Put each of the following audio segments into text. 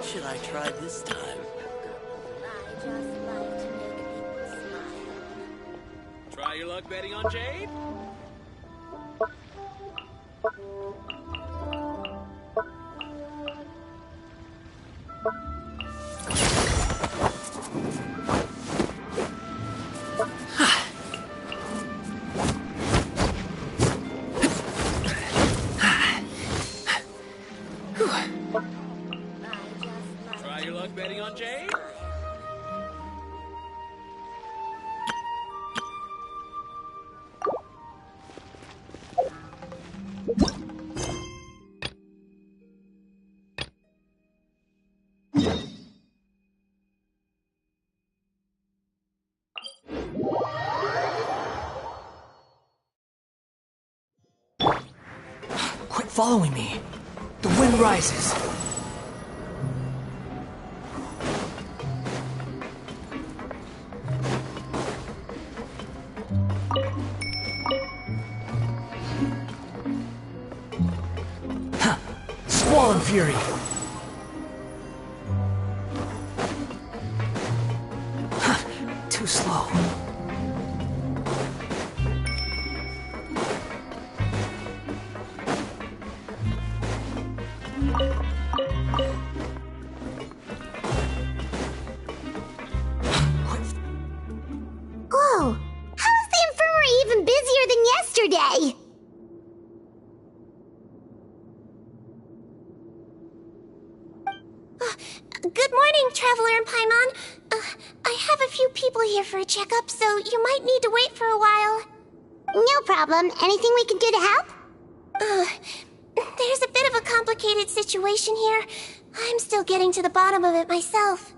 should I try this time? I just like to make people smile. Try your luck betting on Jade? Try your luck betting on Jade? Quit following me. The wind rises. Huh. Squall and Fury. Huh. Too slow. Whoa! How is the infirmary even busier than yesterday? Good morning, Traveler and Paimon. I have a few people here for a checkup, so you might need to wait for a while. No problem. Anything we can do to help? There's a bit of a complicated situation here. I'm still getting to the bottom of it myself.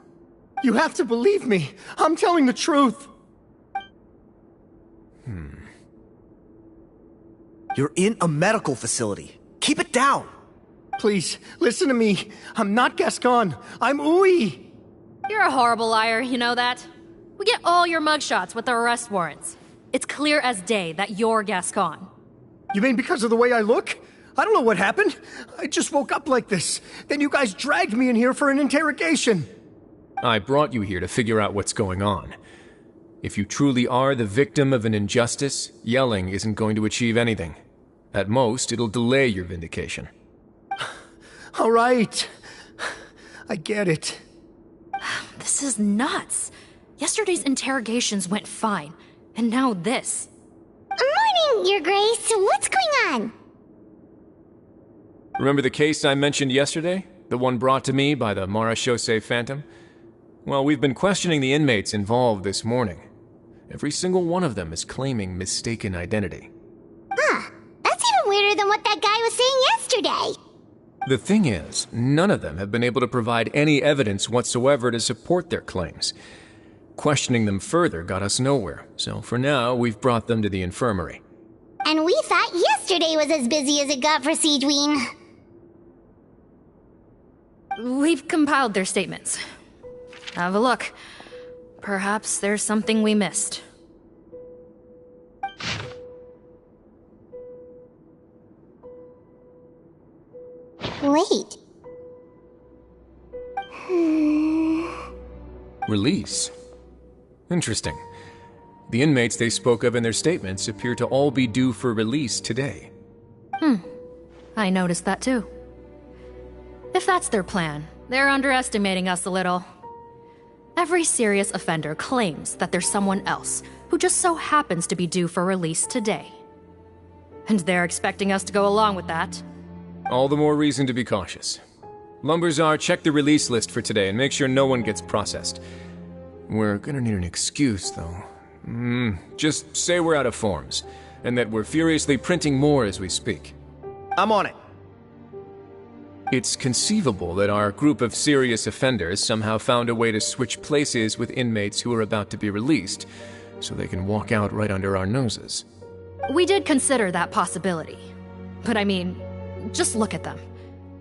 You have to believe me. I'm telling the truth. You're in a medical facility. Keep it down. Please, listen to me. I'm not Gascon. I'm Uwe. You're a horrible liar, you know that? We get all your mugshots with the arrest warrants. It's clear as day that you're Gascon. You mean because of the way I look? I don't know what happened. I just woke up like this. Then you guys dragged me in here for an interrogation. I brought you here to figure out what's going on. If you truly are the victim of an injustice, yelling isn't going to achieve anything. At most, it'll delay your vindication. All right. I get it. This is nuts. Yesterday's interrogations went fine, and now this. Morning, Your Grace. What's going on? Remember the case I mentioned yesterday? The one brought to me by the Marechaussee Phantom? Well, we've been questioning the inmates involved this morning. Every single one of them is claiming mistaken identity. Huh. That's even weirder than what that guy was saying yesterday. The thing is, none of them have been able to provide any evidence whatsoever to support their claims. Questioning them further got us nowhere, so for now, we've brought them to the infirmary. And we thought yesterday was as busy as it got for Siegewien. We've compiled their statements. Have a look. Perhaps there's something we missed. Wait. Release? Interesting. The inmates they spoke of in their statements appear to all be due for release today. I noticed that too. If that's their plan, they're underestimating us a little. Every serious offender claims that there's someone else who just so happens to be due for release today. And they're expecting us to go along with that. All the more reason to be cautious. Lumberzar, check the release list for today and make sure no one gets processed. We're gonna need an excuse, though. Just say we're out of forms, and that we're furiously printing more as we speak. I'm on it. It's conceivable that our group of serious offenders somehow found a way to switch places with inmates who are about to be released, so they can walk out right under our noses. We did consider that possibility. But I mean, just look at them.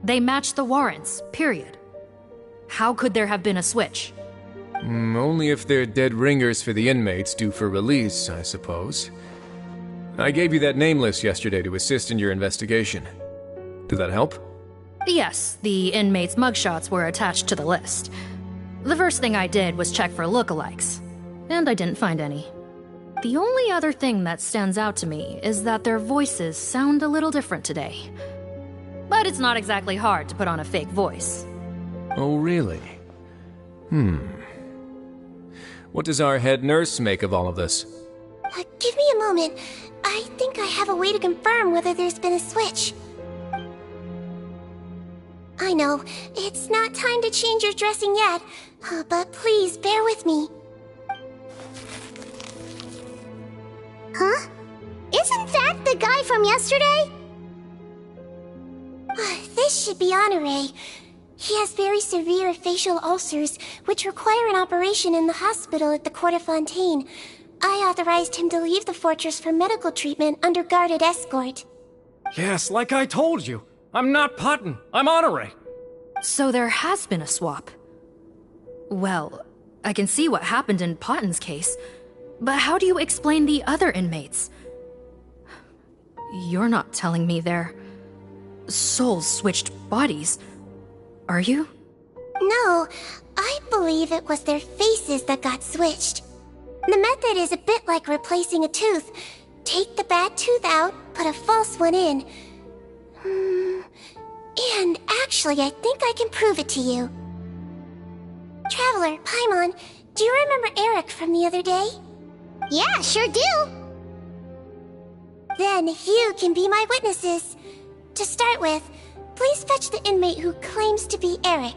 They match the warrants, period. How could there have been a switch? Only if they're dead ringers for the inmates due for release, I suppose. I gave you that name list yesterday to assist in your investigation. Did that help? Yes, the inmates' mugshots were attached to the list. The first thing I did was check for lookalikes, and I didn't find any. The only other thing that stands out to me is that their voices sound a little different today. But it's not exactly hard to put on a fake voice. Oh, really? What does our head nurse make of all of this? Give me a moment. I think I have a way to confirm whether there's been a switch. I know, it's not time to change your dressing yet, but please bear with me. Huh? Isn't that the guy from yesterday? This should be Honore. He has very severe facial ulcers, which require an operation in the hospital at the Court of Fontaine. I authorized him to leave the fortress for medical treatment under guarded escort. Yes, like I told you. I'm not Putton. I'm Honore. So there has been a swap. Well, I can see what happened in Potton's case, but how do you explain the other inmates? You're not telling me their souls switched bodies, are you? No, I believe it was their faces that got switched. The method is a bit like replacing a tooth. Take the bad tooth out, put a false one in. And actually, I think I can prove it to you. Traveler, Paimon, do you remember Eric from the other day? Yeah, sure do. Then you can be my witnesses. To start with, please fetch the inmate who claims to be Eric.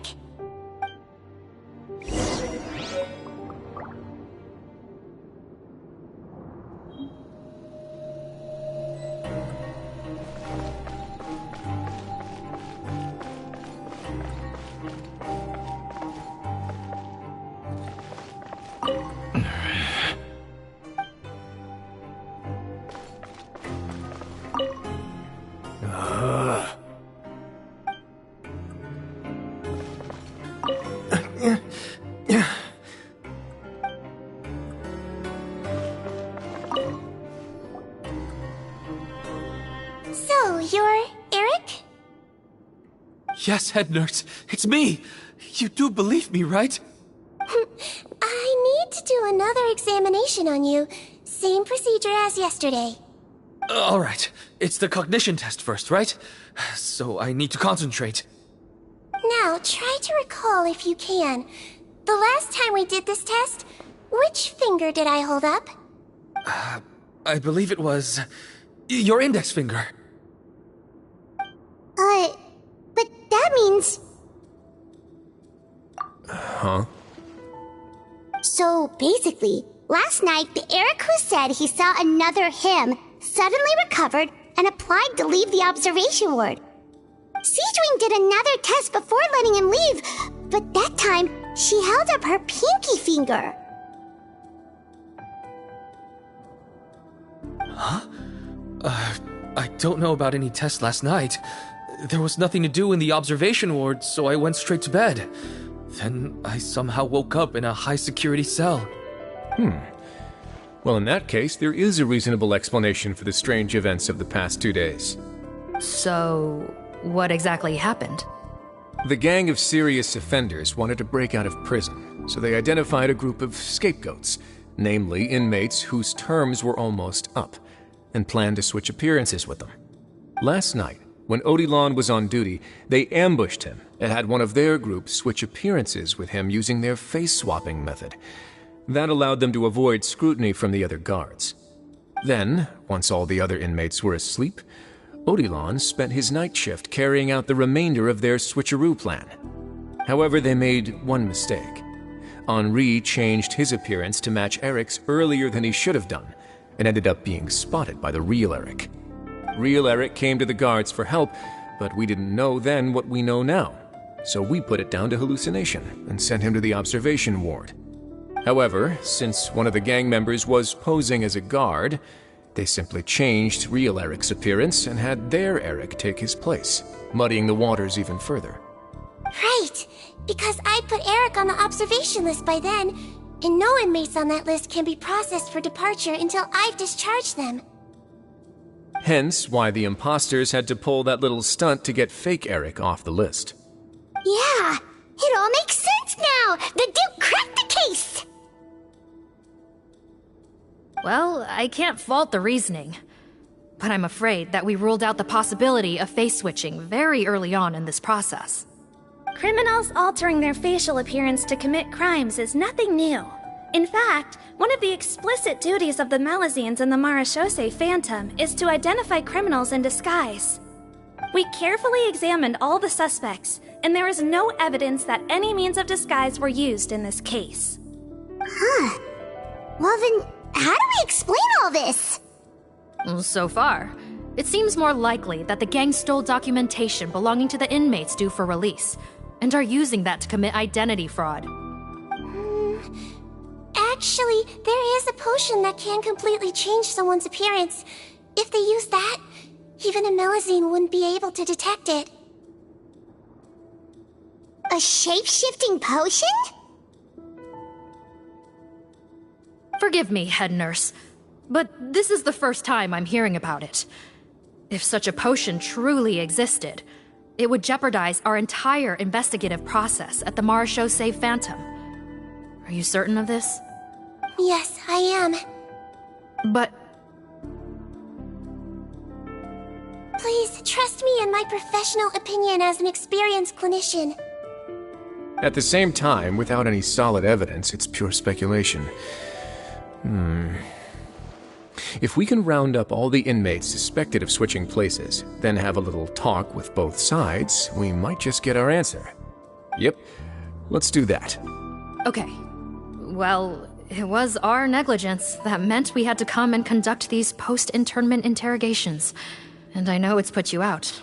So, you're Eric? Yes, head nurse. It's me. You do believe me, right? I need to do another examination on you. Same procedure as yesterday. All right. It's the cognition test first, right? So I need to concentrate. Now, try to recall if you can. The last time we did this test, which finger did I hold up? I believe it was your index finger. But that means... Huh? So, basically, last night, the Eric who said he saw another him suddenly recovered and applied to leave the observation ward. Seadwing did another test before letting him leave, but that time, she held up her pinky finger. Huh? I don't know about any test last night. There was nothing to do in the observation ward, so I went straight to bed. Then I somehow woke up in a high-security cell. Well, in that case, there is a reasonable explanation for the strange events of the past 2 days. So, what exactly happened? The gang of serious offenders wanted to break out of prison, so they identified a group of scapegoats, namely inmates whose terms were almost up, and planned to switch appearances with them. Last night, when Odilon was on duty, they ambushed him and had one of their group switch appearances with him using their face-swapping method. That allowed them to avoid scrutiny from the other guards. Then, once all the other inmates were asleep, Odilon spent his night shift carrying out the remainder of their switcheroo plan. However, they made one mistake. Henri changed his appearance to match Eric's earlier than he should have done, and ended up being spotted by the real Eric. Real Eric came to the guards for help, but we didn't know then what we know now, so we put it down to hallucination and sent him to the observation ward. However, since one of the gang members was posing as a guard, they simply changed real Eric's appearance and had their Eric take his place, muddying the waters even further. Right, because I put Eric on the observation list by then, and no inmates on that list can be processed for departure until I've discharged them. Hence why the imposters had to pull that little stunt to get fake Eric off the list. Yeah, it all makes sense now. The Duke cracked the case. Well, I can't fault the reasoning. But I'm afraid that we ruled out the possibility of face switching very early on in this process. Criminals altering their facial appearance to commit crimes is nothing new. In fact, one of the explicit duties of the Malazines in the Marechaussee Phantom is to identify criminals in disguise. We carefully examined all the suspects, and there is no evidence that any means of disguise were used in this case. Huh. Well then, how do we explain all this? So far, it seems more likely that the gang stole documentation belonging to the inmates due for release, and are using that to commit identity fraud. Actually, there is a potion that can completely change someone's appearance. If they use that, even a Malazine wouldn't be able to detect it. A shape-shifting potion? Forgive me, head nurse, but this is the first time I'm hearing about it. If such a potion truly existed, it would jeopardize our entire investigative process at the Marechaussee Phantom. Are you certain of this? Yes, I am. But... Please, trust me in my professional opinion as an experienced clinician. At the same time, without any solid evidence, it's pure speculation. If we can round up all the inmates suspected of switching places, then have a little talk with both sides, we might just get our answer. Yep, let's do that. Okay. Well, it was our negligence that meant we had to come and conduct these post-internment interrogations. And I know it's put you out.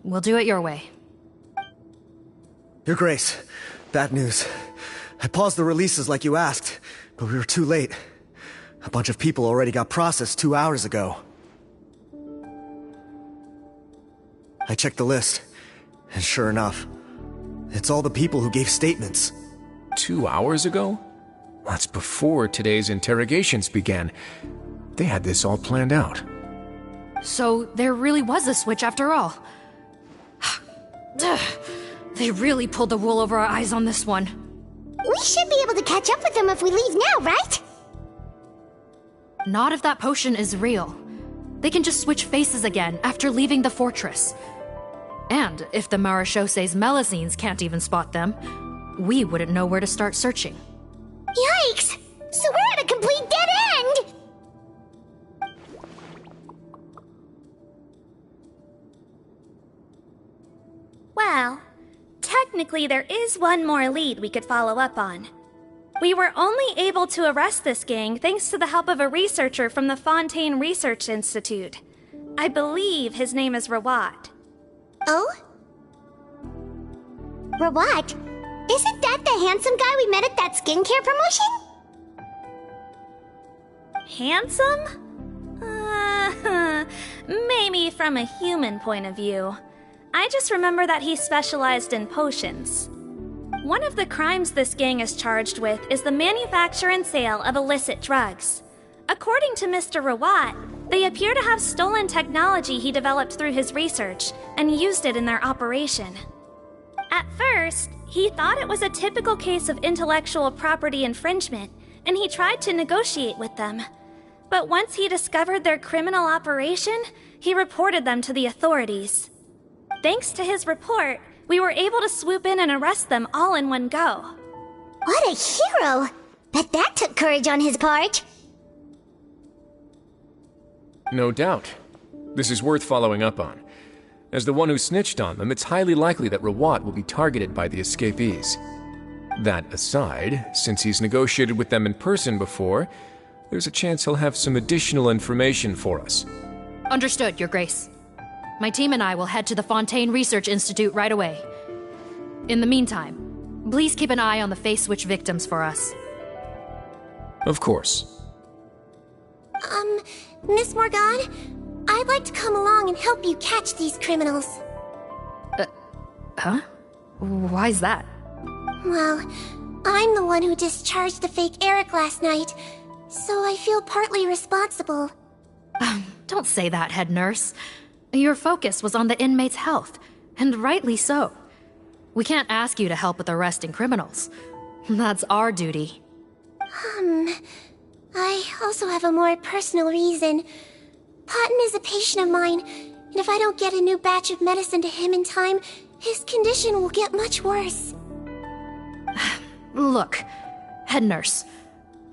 We'll do it your way. Your Grace, bad news. I paused the releases like you asked, but we were too late. A bunch of people already got processed 2 hours ago. I checked the list, and sure enough, it's all the people who gave statements. 2 hours ago? That's before today's interrogations began. They had this all planned out. So there really was a switch after all. They really pulled the wool over our eyes on this one. We should be able to catch up with them if we leave now, right? Not if that potion is real. They can just switch faces again after leaving the fortress. And if the Marechaussee's Malazines can't even spot them, we wouldn't know where to start searching. Yikes! So we're at a complete dead end! Well, technically there is one more lead we could follow up on. We were only able to arrest this gang thanks to the help of a researcher from the Fontaine Research Institute. I believe his name is Rawat. Oh? Rawat? Isn't that the handsome guy we met at that skincare promotion? Handsome? Maybe from a human point of view. I just remember that he specialized in potions. One of the crimes this gang is charged with is the manufacture and sale of illicit drugs. According to Mr. Rawat, they appear to have stolen technology he developed through his research and used it in their operation. At first, he thought it was a typical case of intellectual property infringement, and he tried to negotiate with them. But once he discovered their criminal operation, he reported them to the authorities. Thanks to his report, we were able to swoop in and arrest them all in one go. What a hero! Bet that took courage on his part. No doubt. This is worth following up on. As the one who snitched on them, it's highly likely that Rawat will be targeted by the escapees. That aside, since he's negotiated with them in person before, there's a chance he'll have some additional information for us. Understood, Your Grace. My team and I will head to the Fontaine Research Institute right away. In the meantime, please keep an eye on the face switch victims for us. Of course. Miss Morgane, I'd like to come along and help you catch these criminals. Huh? Why's that? Well, I'm the one who discharged the fake Eric last night, so I feel partly responsible. Don't say that, head nurse. Your focus was on the inmate's health, and rightly so. We can't ask you to help with arresting criminals. That's our duty. I also have a more personal reason. Potton is a patient of mine, and if I don't get a new batch of medicine to him in time, his condition will get much worse. Look, head nurse,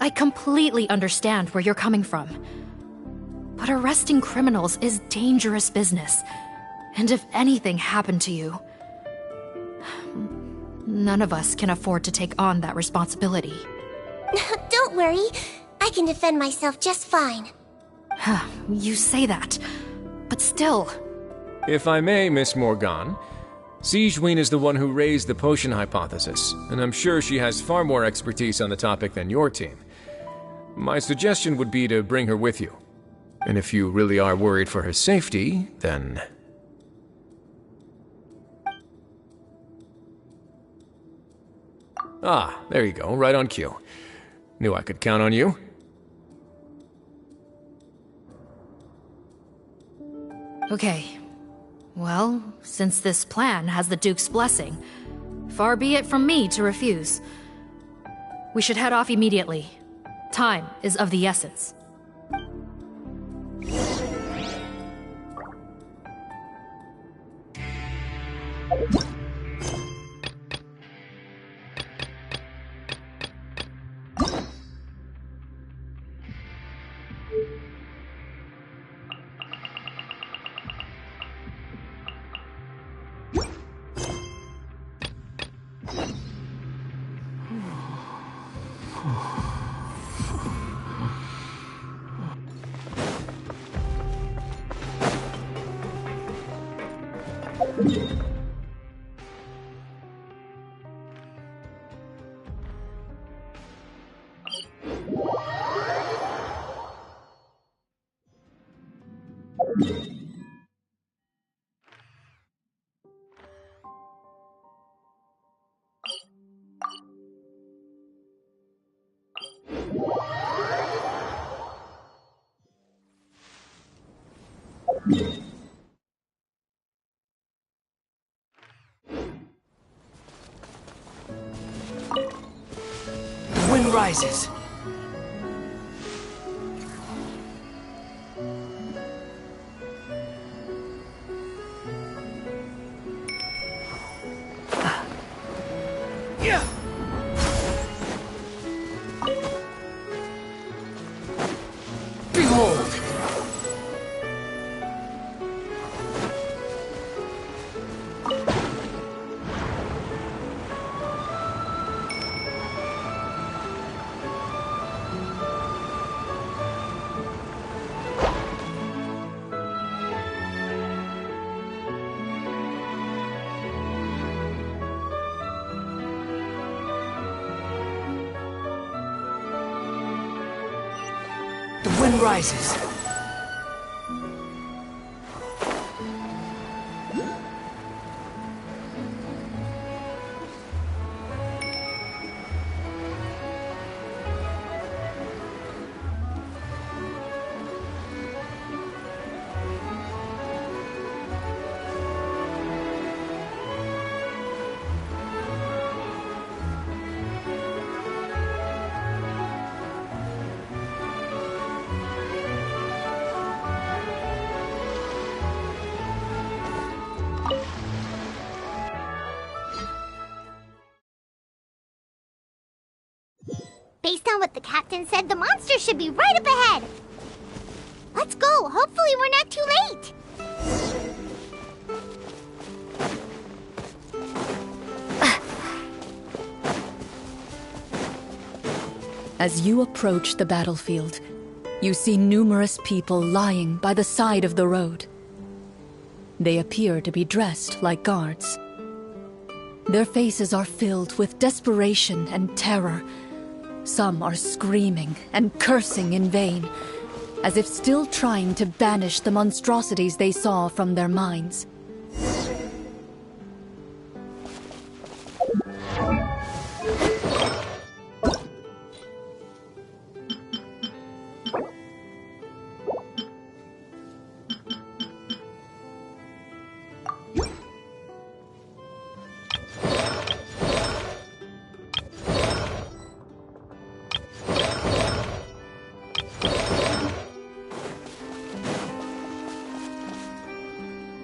I completely understand where you're coming from. But arresting criminals is dangerous business. And if anything happened to you, none of us can afford to take on that responsibility. Don't worry, I can defend myself just fine. You say that, but still. If I may, Miss Morgan, Sigewinne is the one who raised the potion hypothesis, and I'm sure she has far more expertise on the topic than your team. My suggestion would be to bring her with you. And if you really are worried for her safety, then... Ah, there you go, right on cue. Knew I could count on you. Okay. Well, since this plan has the Duke's blessing, far be it from me to refuse. We should head off immediately. Time is of the essence. The wind rises. Behold! The wind rises. Based on what the captain said, the monster should be right up ahead. Let's go. Hopefully we're not too late. As you approach the battlefield, you see numerous people lying by the side of the road. They appear to be dressed like guards. Their faces are filled with desperation and terror. Some are screaming and cursing in vain, as if still trying to banish the monstrosities they saw from their minds.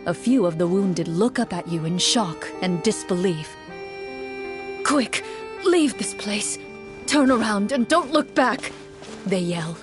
A few of the wounded look up at you in shock and disbelief. "Quick, leave this place. Turn around and don't look back," they yell.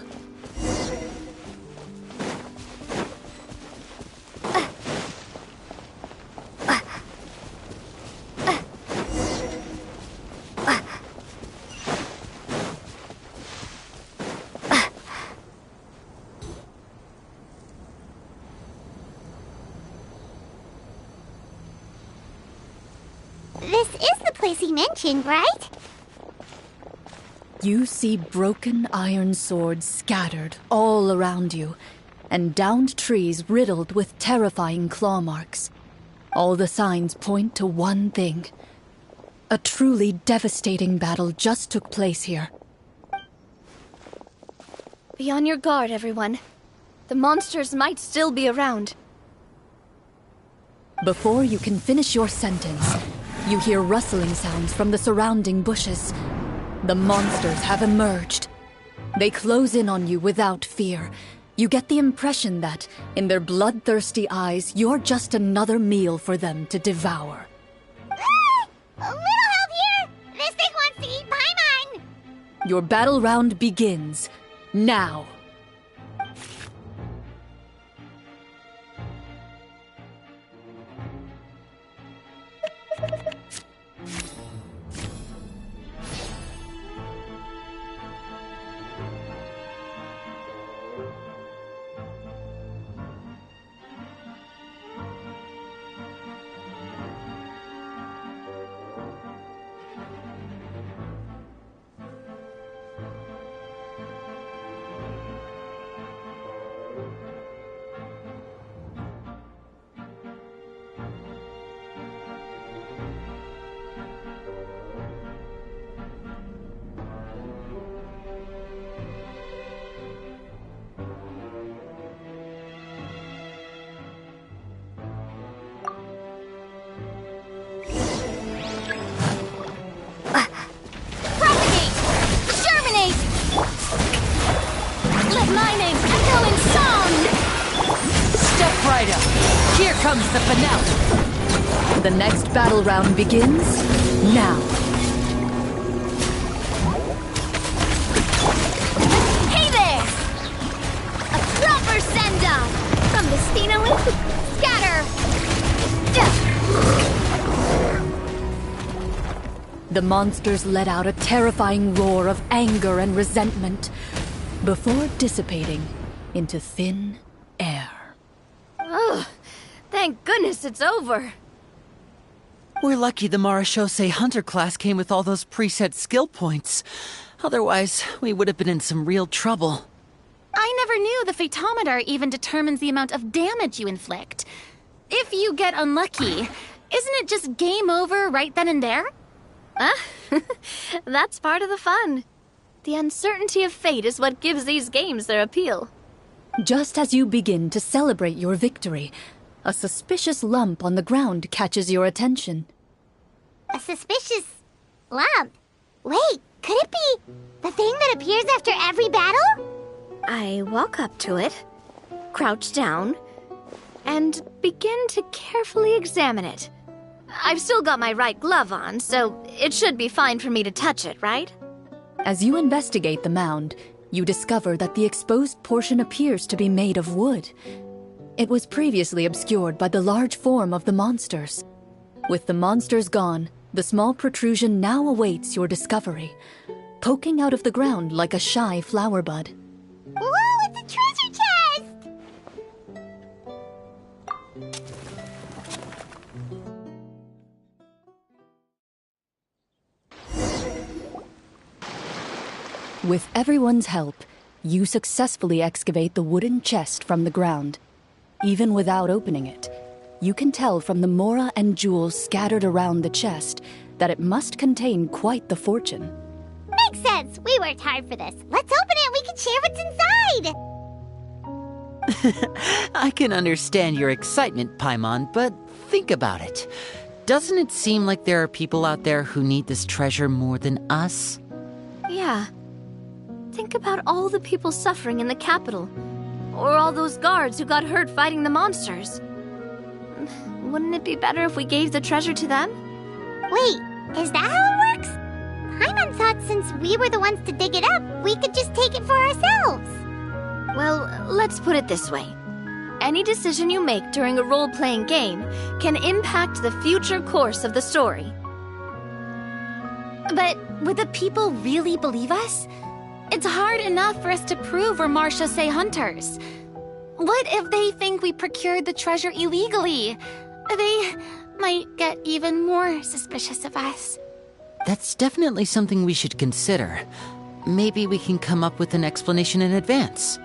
This is the place he mentioned, right? You see broken iron swords scattered all around you, and downed trees riddled with terrifying claw marks. All the signs point to one thing. A truly devastating battle just took place here. Be on your guard, everyone. The monsters might still be around. Before you can finish your sentence, you hear rustling sounds from the surrounding bushes. The monsters have emerged. They close in on you without fear. You get the impression that, in their bloodthirsty eyes, you're just another meal for them to devour. A little help here! This thing wants to eat Paimon! Your battle round begins now. Here comes the finale. The next battle round begins now. Hey there! A proper send-off from the Steno. Scatter! The monsters let out a terrifying roar of anger and resentment before dissipating into thin air. Ugh, thank goodness it's over. We're lucky the Marachose Hunter class came with all those preset skill points. Otherwise, we would have been in some real trouble. I never knew the Fatometer even determines the amount of damage you inflict. If you get unlucky, isn't it just game over right then and there? That's part of the fun. The uncertainty of fate is what gives these games their appeal. Just as you begin to celebrate your victory, a suspicious lump on the ground catches your attention. A suspicious lump? Wait, could it be the thing that appears after every battle? I walk up to it, crouch down, and begin to carefully examine it. I've still got my right glove on, so it should be fine for me to touch it, right? As you investigate the mound, you discover that the exposed portion appears to be made of wood. It was previously obscured by the large form of the monsters. With the monsters gone, the small protrusion now awaits your discovery, poking out of the ground like a shy flower bud. Whoa, it's a treasure chest! With everyone's help, you successfully excavate the wooden chest from the ground. Even without opening it, you can tell from the mora and jewels scattered around the chest that it must contain quite the fortune. Makes sense. We worked hard for this. Let's open it and we can share what's inside. I can understand your excitement, Paimon, but think about it. Doesn't it seem like there are people out there who need this treasure more than us? Yeah. Think about all the people suffering in the capital. Or all those guards who got hurt fighting the monsters. wouldn't it be better if we gave the treasure to them? Wait, is that how it works? Paimon thought since we were the ones to dig it up, we could just take it for ourselves. Well, let's put it this way. Any decision you make during a role-playing game can impact the future course of the story. But would the people really believe us? It's hard enough for us to prove we're Marchese hunters. What if they think we procured the treasure illegally? They might get even more suspicious of us. That's definitely something we should consider. Maybe we can come up with an explanation in advance.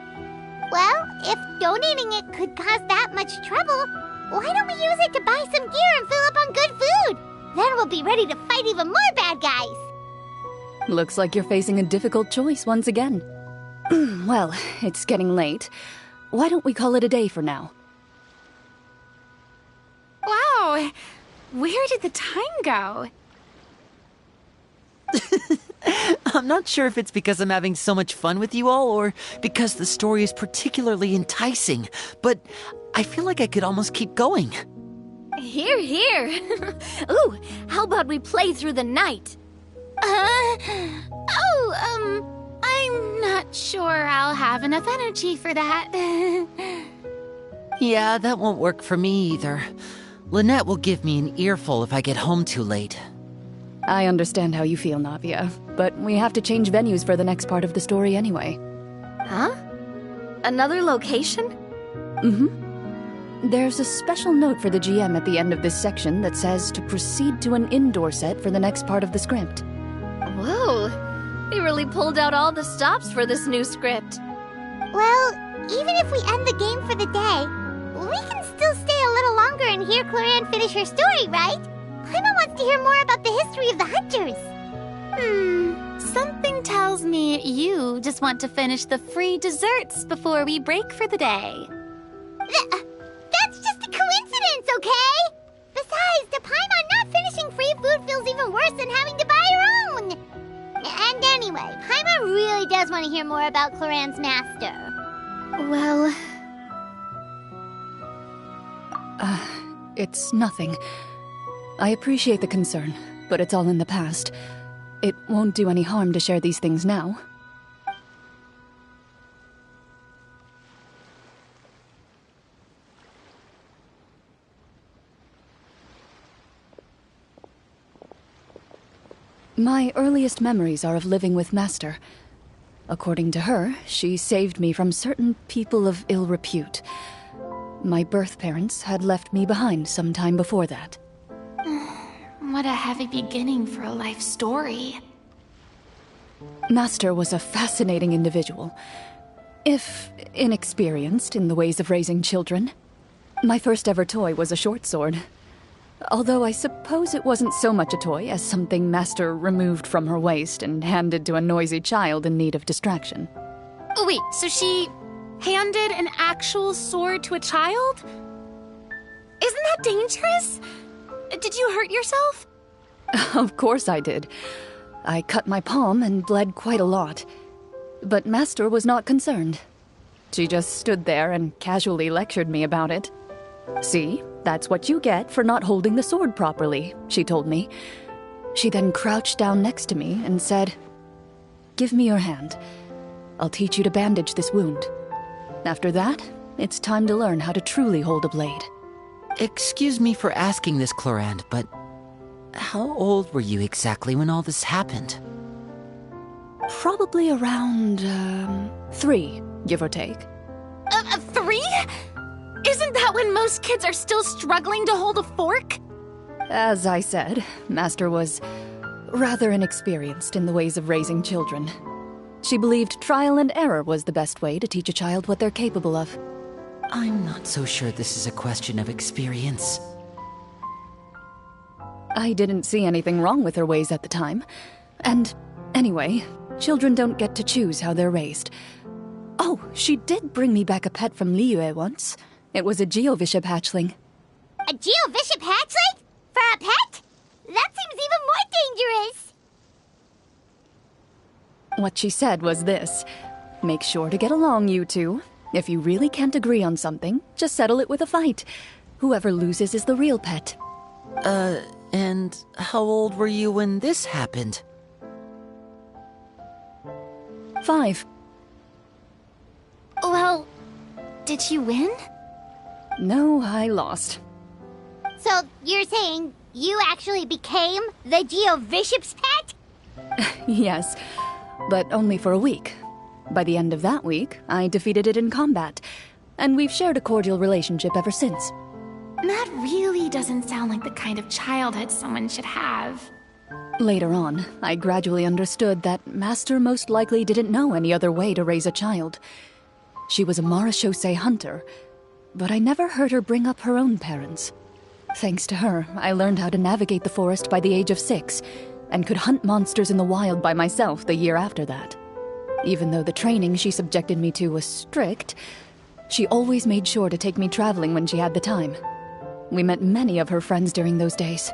Well, if donating it could cause that much trouble, why don't we use it to buy some gear and fill up on good food? Then we'll be ready to fight even more bad guys. Looks like you're facing a difficult choice once again. Well, it's getting late. Why don't we call it a day for now? Wow! Where did the time go? I'm not sure if it's because I'm having so much fun with you all, or because the story is particularly enticing, but I feel like I could almost keep going. Here, here. Ooh, how about we play through the night? I'm not sure I'll have enough energy for that. Yeah, that won't work for me either. Lynette will give me an earful if I get home too late. I understand how you feel, Navia, but we have to change venues for the next part of the story anyway. Huh? Another location? Mm-hmm. There's a special note for the GM at the end of this section that says to proceed to an indoor set for the next part of the script. Whoa! They really pulled out all the stops for this new script. Well, even if we end the game for the day, we can still stay a little longer and hear Clorinde finish her story, right? Paimon wants to hear more about the history of the Hunters. Something tells me you just want to finish the free desserts before we break for the day. That's just a coincidence, okay? Besides, to Paimon, not finishing free food feels even worse than having to buy her own. And anyway, Paimon really does want to hear more about Clorinde's master. Well... It's nothing. I appreciate the concern, but it's all in the past. It won't do any harm to share these things now. My earliest memories are of living with Master. According to her, she saved me from certain people of ill repute. My birth parents had left me behind some time before that. What a heavy beginning for a life story. Master was a fascinating individual, if inexperienced in the ways of raising children. My first ever toy was a short sword. Although I suppose it wasn't so much a toy as something Master removed from her waist and handed to a noisy child in need of distraction. Oh, wait, so she handed an actual sword to a child? Isn't that dangerous? Did you hurt yourself? Of course I did. I cut my palm and bled quite a lot. But Master was not concerned. She just stood there and casually lectured me about it. See, that's what you get for not holding the sword properly, she told me. She then crouched down next to me and said, "Give me your hand. I'll teach you to bandage this wound. After that, it's time to learn how to truly hold a blade." Excuse me for asking this, Clorinde, but how old were you exactly when all this happened? Probably around, 3, give or take. 3? Isn't that when most kids are still struggling to hold a fork? As I said, Master was rather inexperienced in the ways of raising children. She believed trial and error was the best way to teach a child what they're capable of. I'm not so sure this is a question of experience. I didn't see anything wrong with her ways at the time. And anyway, children don't get to choose how they're raised. Oh, she did bring me back a pet from Liyue once. It was a Geovishap hatchling. A Geovishap hatchling? For a pet? That seems even more dangerous. What she said was this: make sure to get along, you two. If you really can't agree on something, just settle it with a fight. Whoever loses is the real pet. And how old were you when this happened? 5. Well, did you win? No, I lost. So you're saying you actually became the Geovishop's pet? Yes, but only for a week. By the end of that week, I defeated it in combat, and we've shared a cordial relationship ever since. That really doesn't sound like the kind of childhood someone should have. Later on, I gradually understood that Master most likely didn't know any other way to raise a child. She was a marechaussee hunter, but I never heard her bring up her own parents. Thanks to her, I learned how to navigate the forest by the age of 6, and could hunt monsters in the wild by myself the year after that. Even though the training she subjected me to was strict, she always made sure to take me traveling when she had the time. We met many of her friends during those days.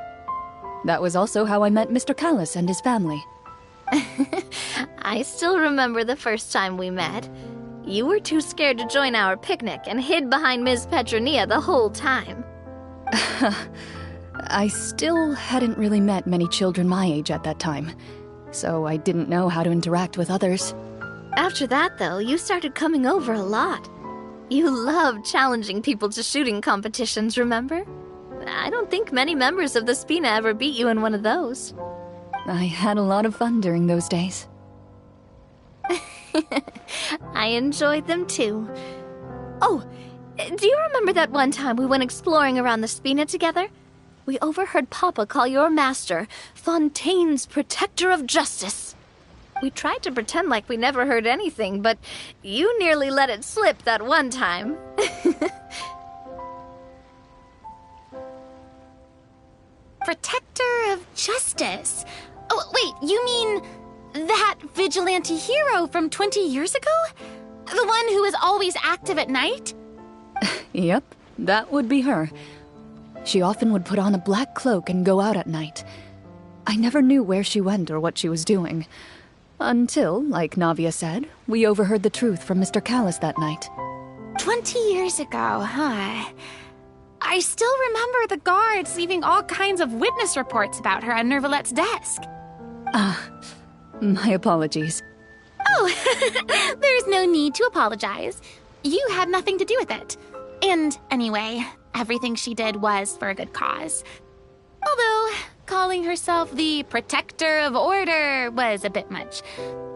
That was also how I met Mr. Callis and his family. I still remember the first time we met. You were too scared to join our picnic and hid behind Ms. Petronia the whole time. I still hadn't really met many children my age at that time, so I didn't know how to interact with others. After that, though, you started coming over a lot. You loved challenging people to shooting competitions, remember? I don't think many members of the Spina ever beat you in one of those. I had a lot of fun during those days. I enjoyed them too. Oh, do you remember that one time we went exploring around the Spina together? We overheard Papa call your master Fontaine's Protector of Justice. We tried to pretend like we never heard anything, but you nearly let it slip that one time. Protector of Justice? Oh, wait, you mean that vigilante hero from 20 years ago? The one who was always active at night? Yep, that would be her. She often would put on a black cloak and go out at night. I never knew where she went or what she was doing. Until, like Navia said, we overheard the truth from Mr. Callis that night. 20 years ago, huh? I still remember the guards leaving all kinds of witness reports about her on Nervalette's desk. My apologies. Oh, there's no need to apologize. You had nothing to do with it. And anyway, everything she did was for a good cause. Although, calling herself the Protector of Order was a bit much.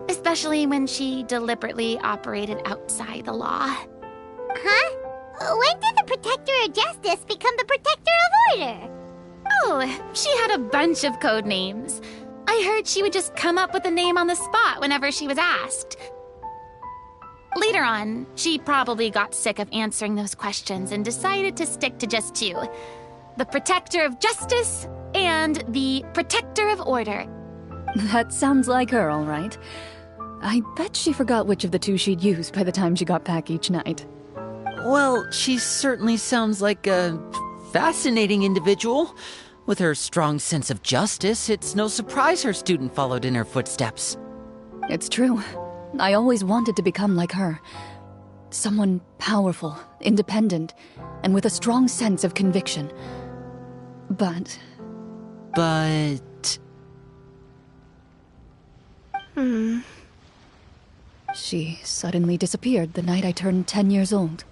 Especially when she deliberately operated outside the law. Huh? When did the Protector of Justice become the Protector of Order? Oh, she had a bunch of code names. I heard she would just come up with a name on the spot whenever she was asked. Later on, she probably got sick of answering those questions and decided to stick to just 2. The Protector of Justice and the Protector of Order. That sounds like her, all right. I bet she forgot which of the 2 she'd use by the time she got back each night. Well, she certainly sounds like a fascinating individual. With her strong sense of justice, it's no surprise her student followed in her footsteps. It's true. I always wanted to become like her. Someone powerful, independent, and with a strong sense of conviction. But... She suddenly disappeared the night I turned 10 years old.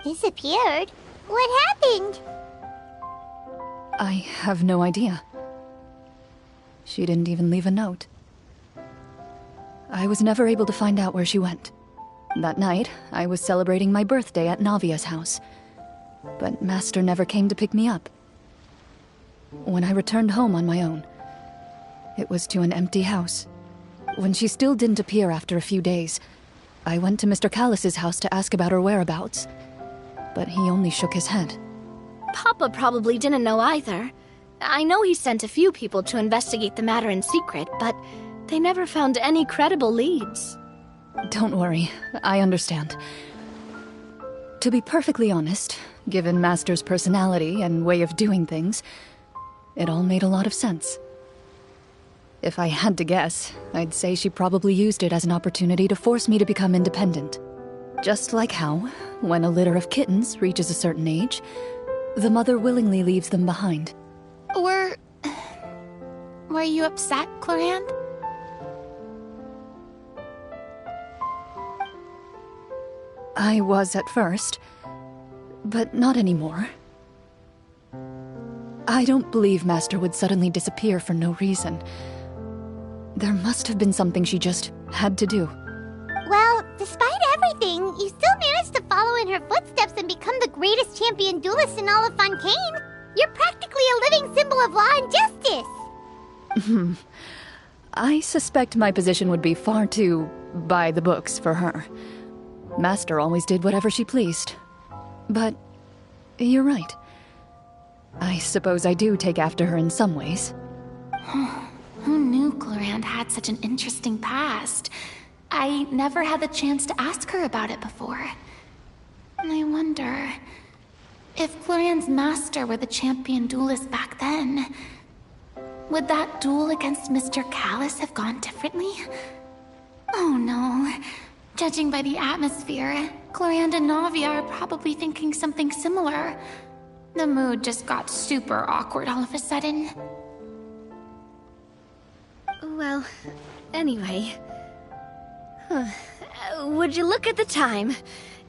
Disappeared? What happened? I have no idea. She didn't even leave a note. I was never able to find out where she went. That night, I was celebrating my birthday at Navia's house. But Master never came to pick me up. When I returned home on my own, it was to an empty house. When she still didn't appear after a few days, I went to Mr. Callis's house to ask about her whereabouts. But he only shook his head. Papa probably didn't know either. I know he sent a few people to investigate the matter in secret, but they never found any credible leads. Don't worry, I understand. To be perfectly honest, given Master's personality and way of doing things, it all made a lot of sense. If I had to guess, I'd say she probably used it as an opportunity to force me to become independent. Just like how, when a litter of kittens reaches a certain age, the mother willingly leaves them behind. Were you upset, Clorinde? I was at first, but not anymore. I don't believe Master would suddenly disappear for no reason. There must have been something she just had to do. Well, despite everything, you still managed to follow in her footsteps and become the greatest champion duelist in all of Fontaine. You're practically a living symbol of law and justice. I suspect my position would be far too by the books for her. Master always did whatever she pleased. But you're right. I suppose I do take after her in some ways. Who knew Clorinde had such an interesting past? I never had the chance to ask her about it before. And I wonder if Clorinde's master were the champion duelist back then, would that duel against Mr. Callus have gone differently? Oh no. Judging by the atmosphere, Clorinde and Navia are probably thinking something similar. The mood just got super awkward all of a sudden. Well, anyway. Would you look at the time?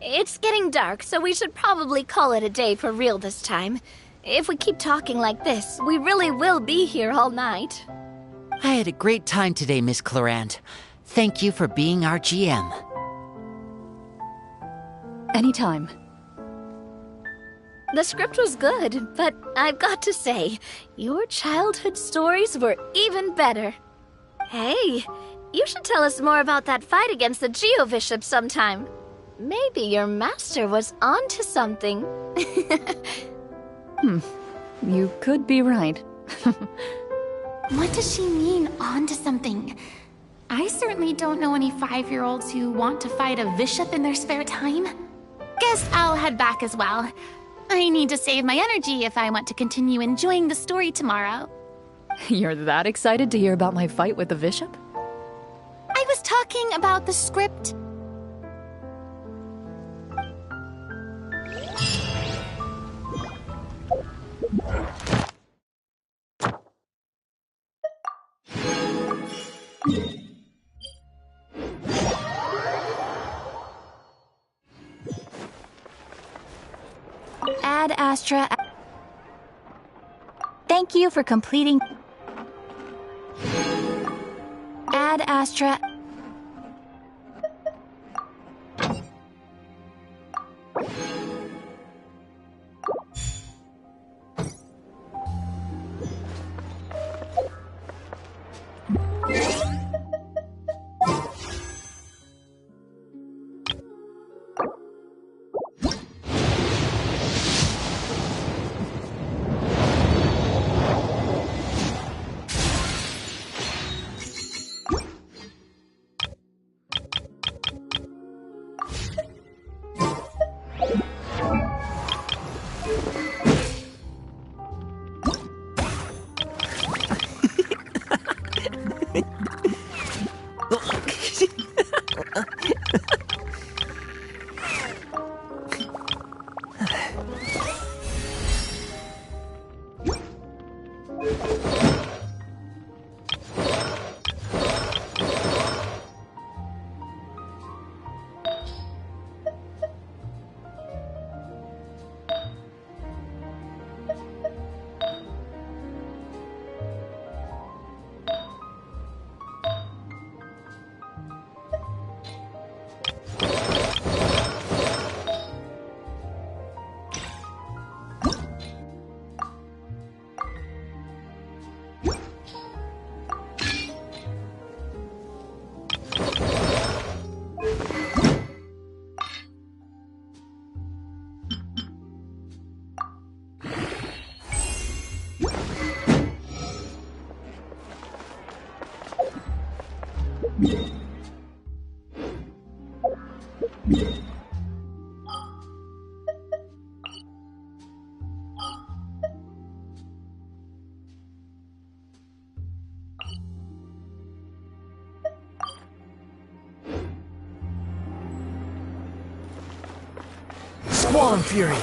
It's getting dark, so we should probably call it a day for real this time. If we keep talking like this, we really will be here all night. I had a great time today, Miss Clorinde. Thank you for being our GM. Anytime. The script was good, but I've got to say, your childhood stories were even better. Hey, you should tell us more about that fight against the Geo-Bishop sometime. Maybe your master was onto something. You could be right. What does she mean, onto something? I certainly don't know any 5-year-olds who want to fight a bishop in their spare time. Guess I'll head back as well. I need to save my energy if I want to continue enjoying the story tomorrow. You're that excited to hear about my fight with the bishop? I was talking about the script. Ad Astra. Thank you for completing. Ad Astra. Squall Fury!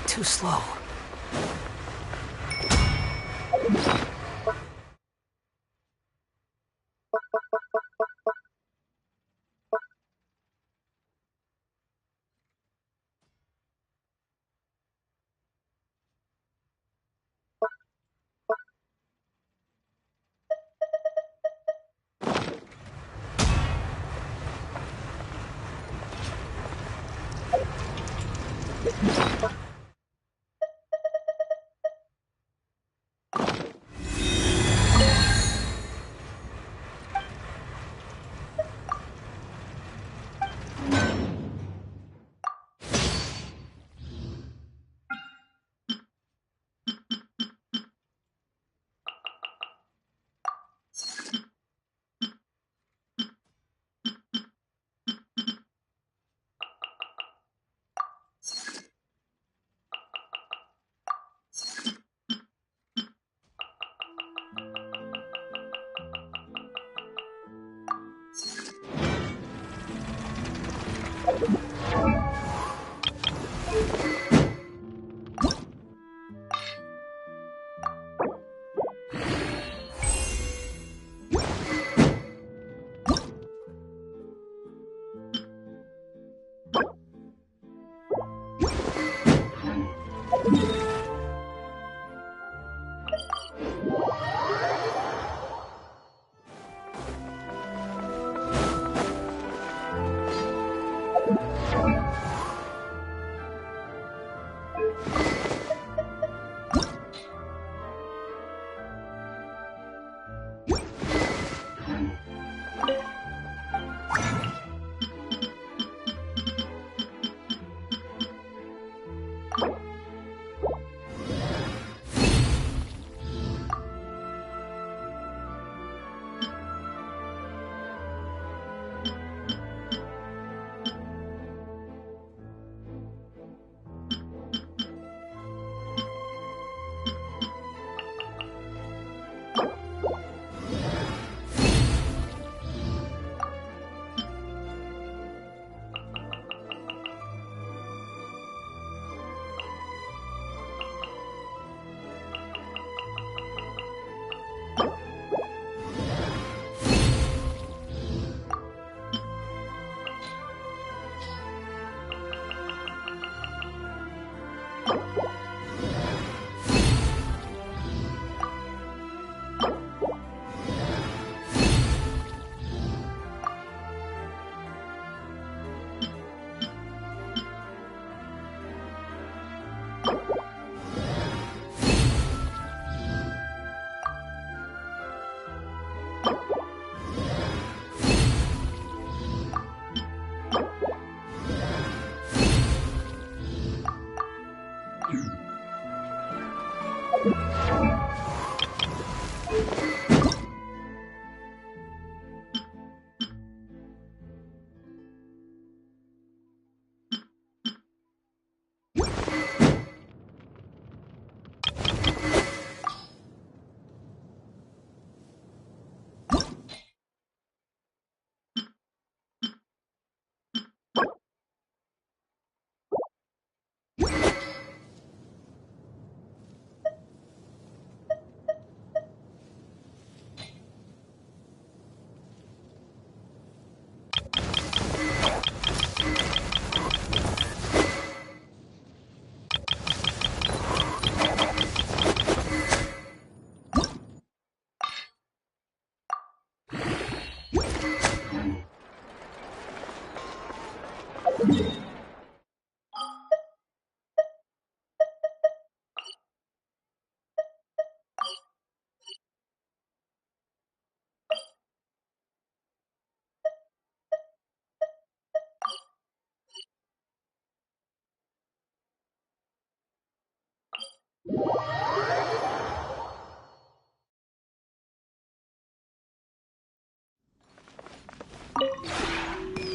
Too slow.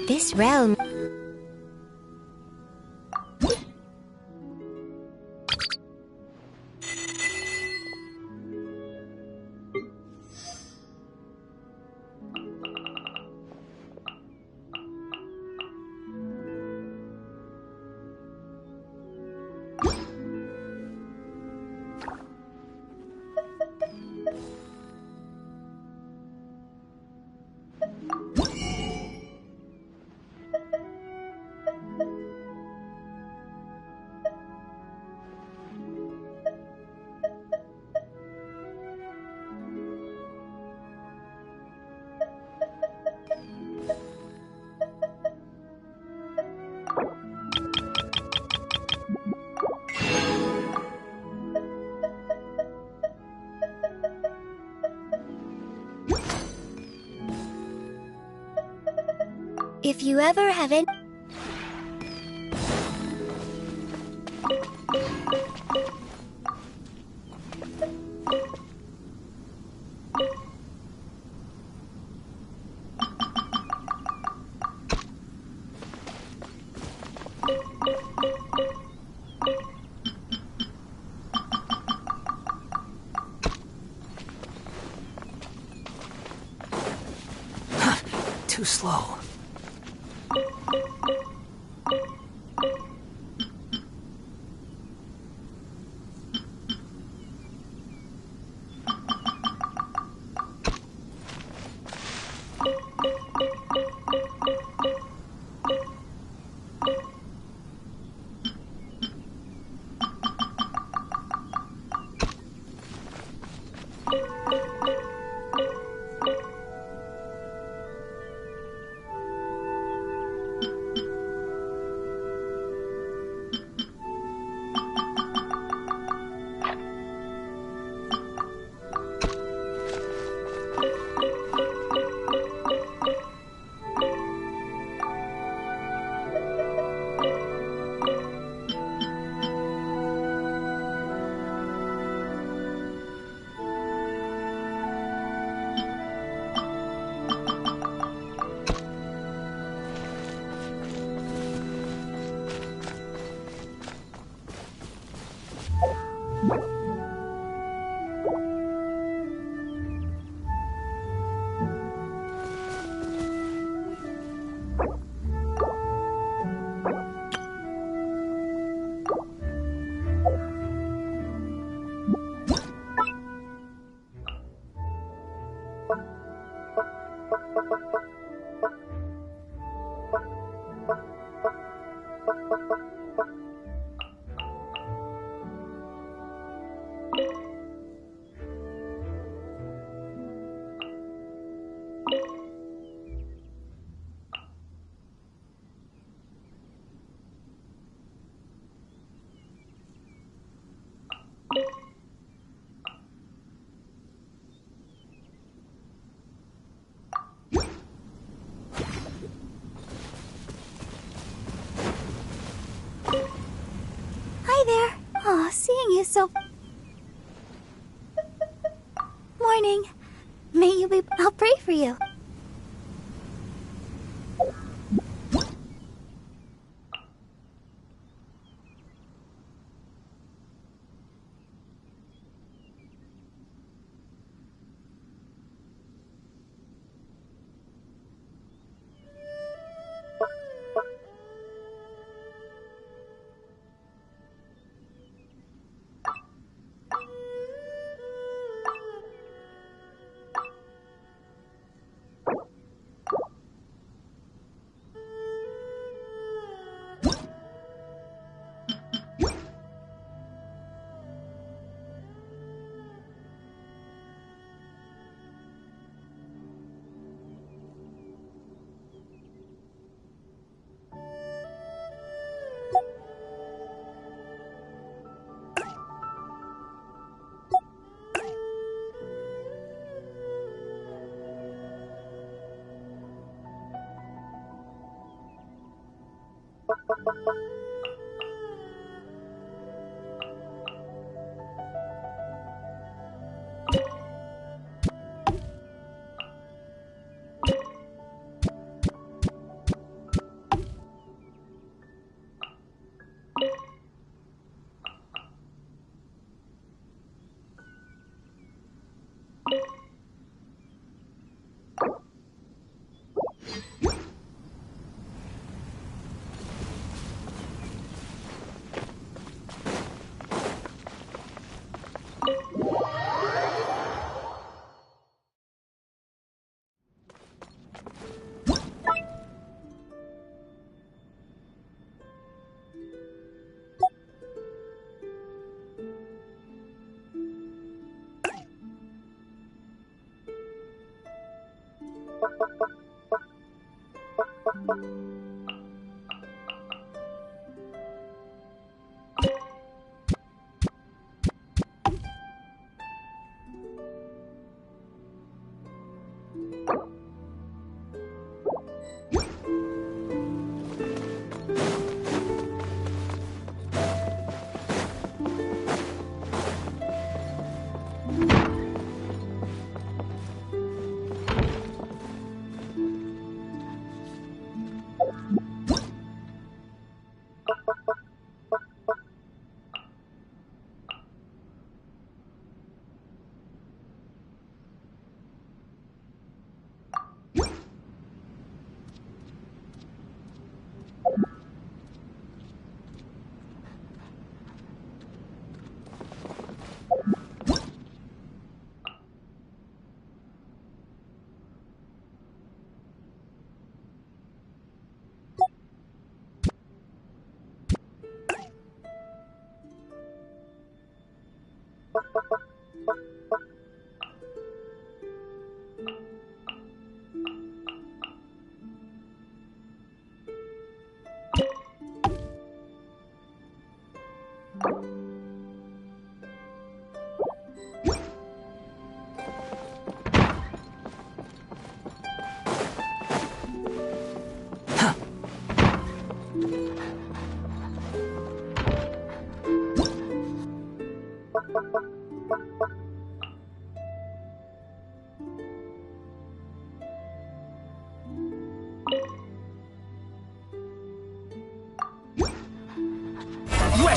This realm... If you ever have any... Too slow. Hi there. Aw, seeing you so... Morning. May you be... I'll pray for you.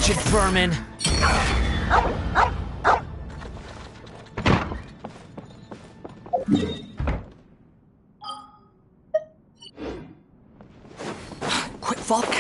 Wretched vermin! Quick, Falk!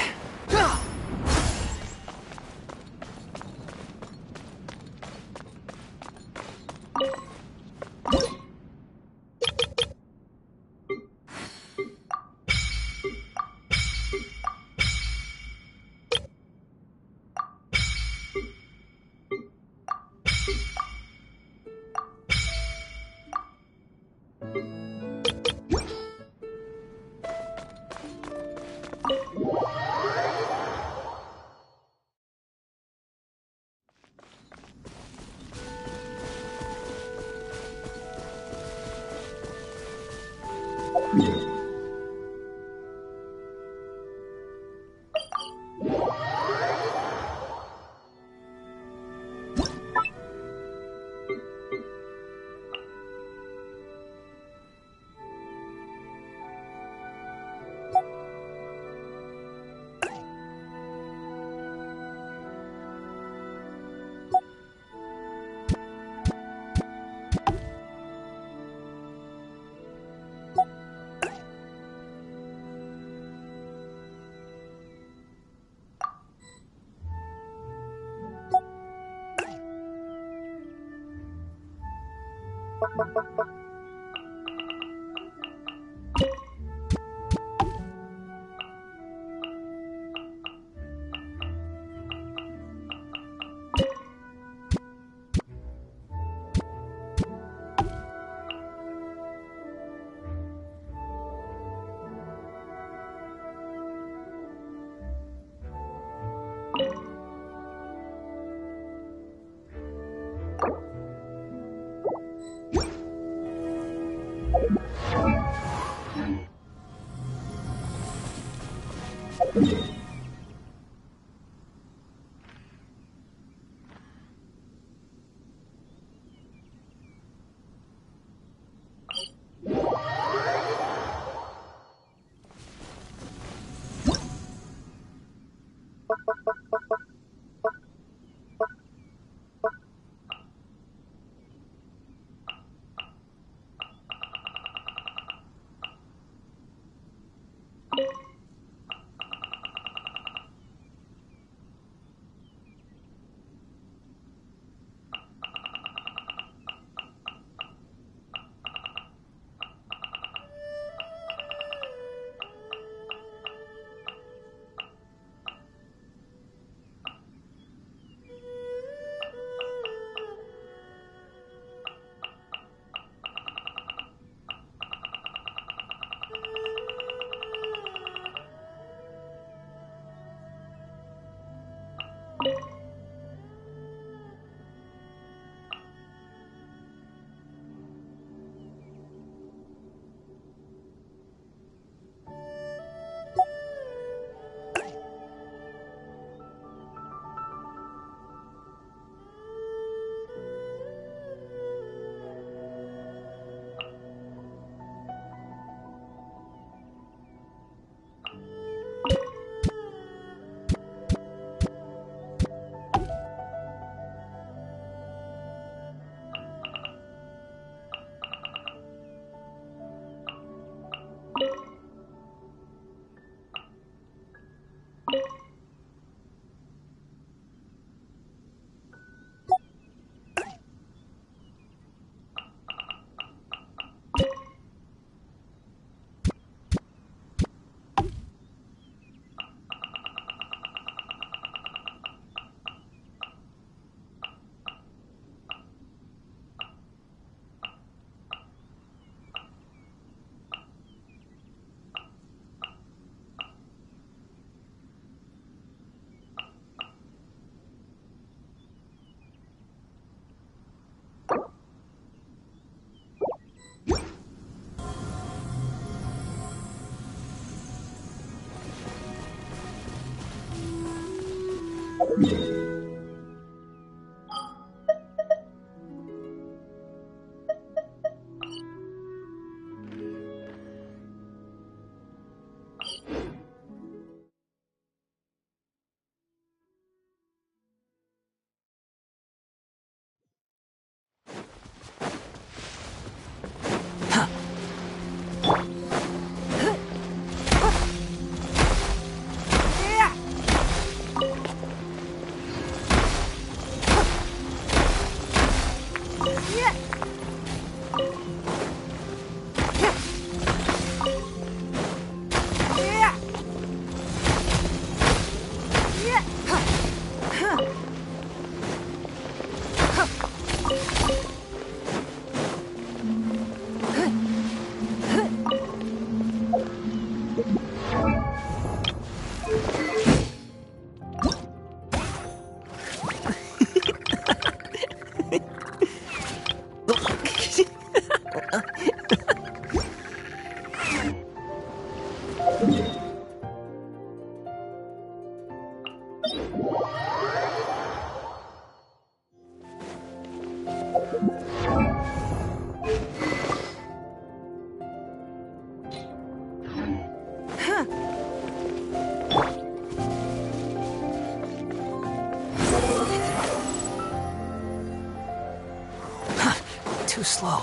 Too slow.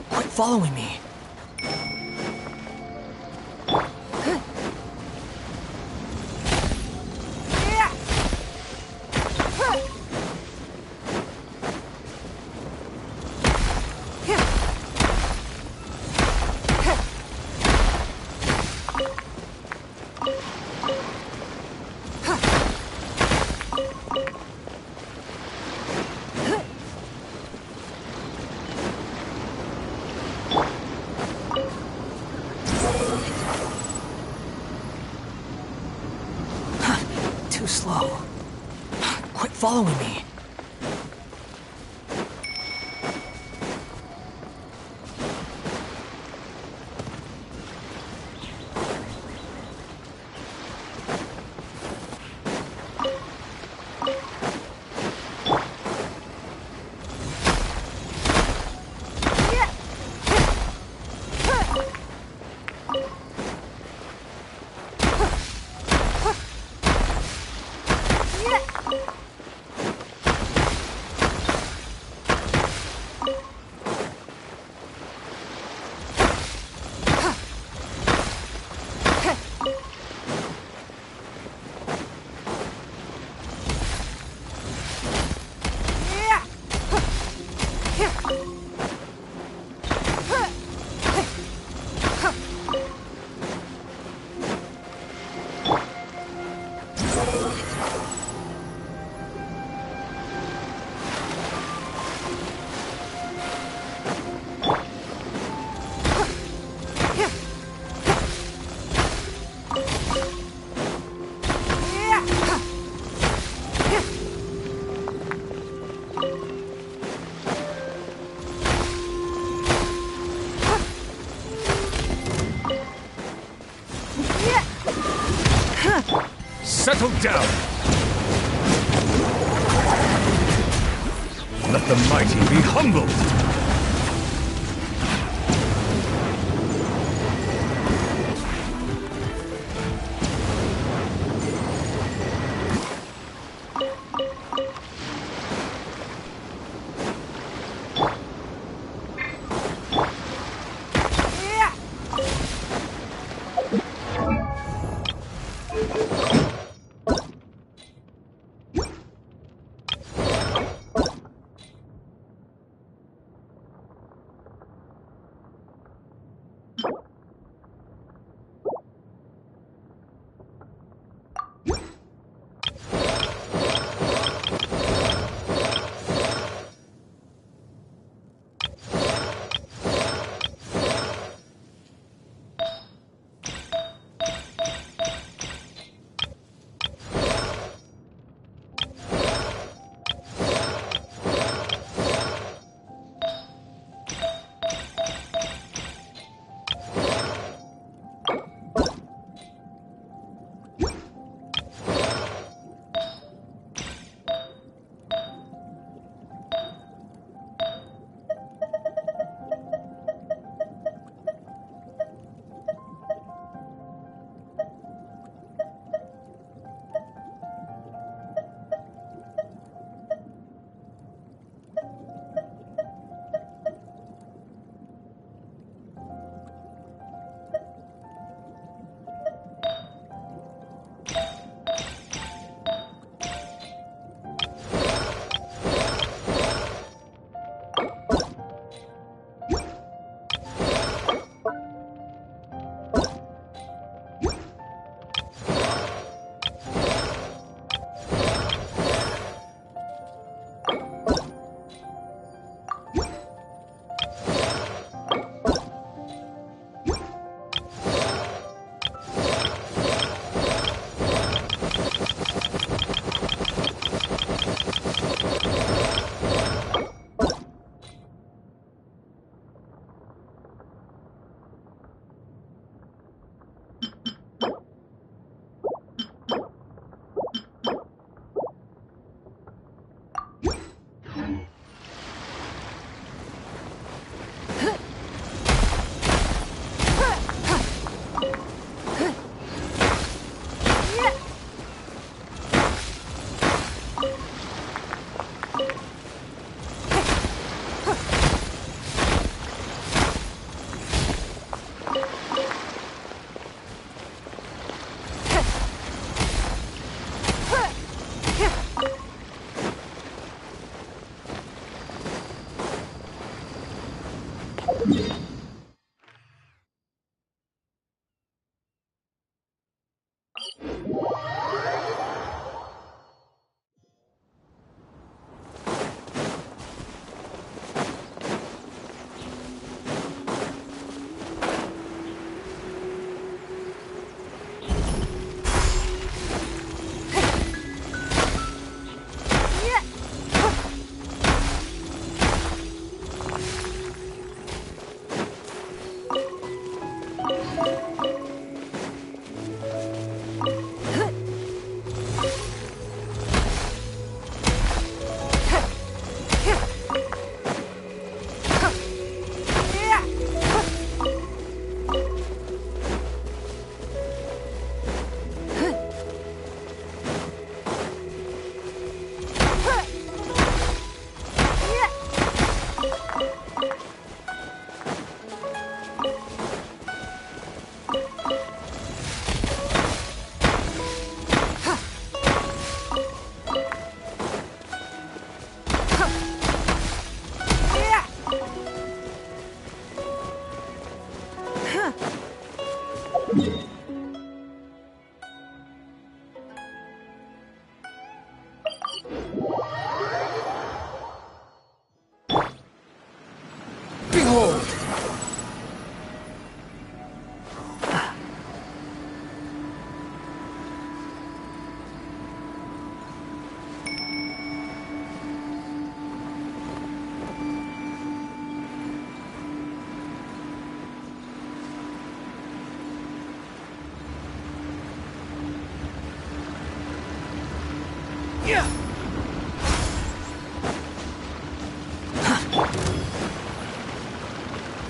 Quit following me. Too slow. Quit following me. Settle down! Let the mighty be humbled!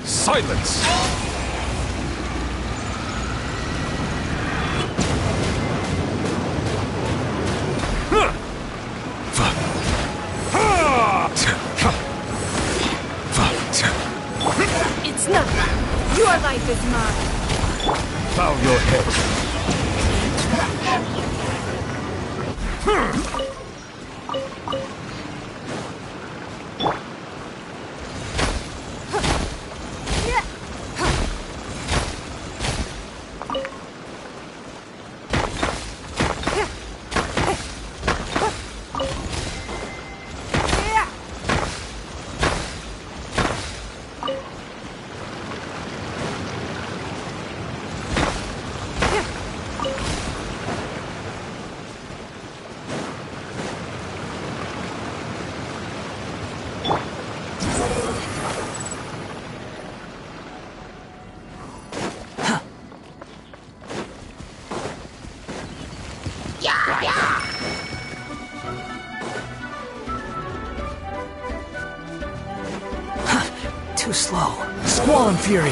Silence! It's not. Your life is mine. Bow your head. Too slow. Squall and Fury!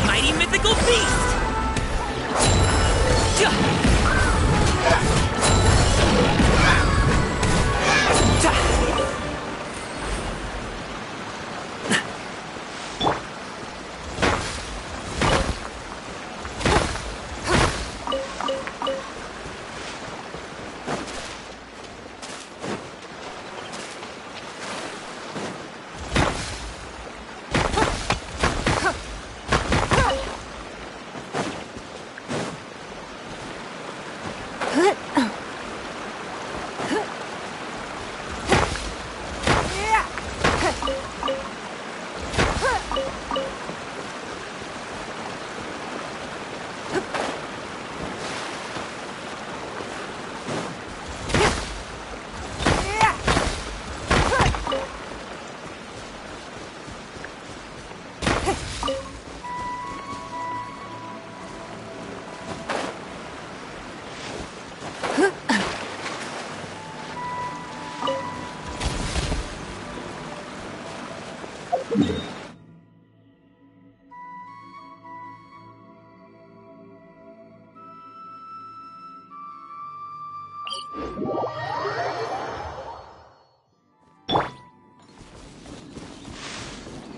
Mighty mythical beast!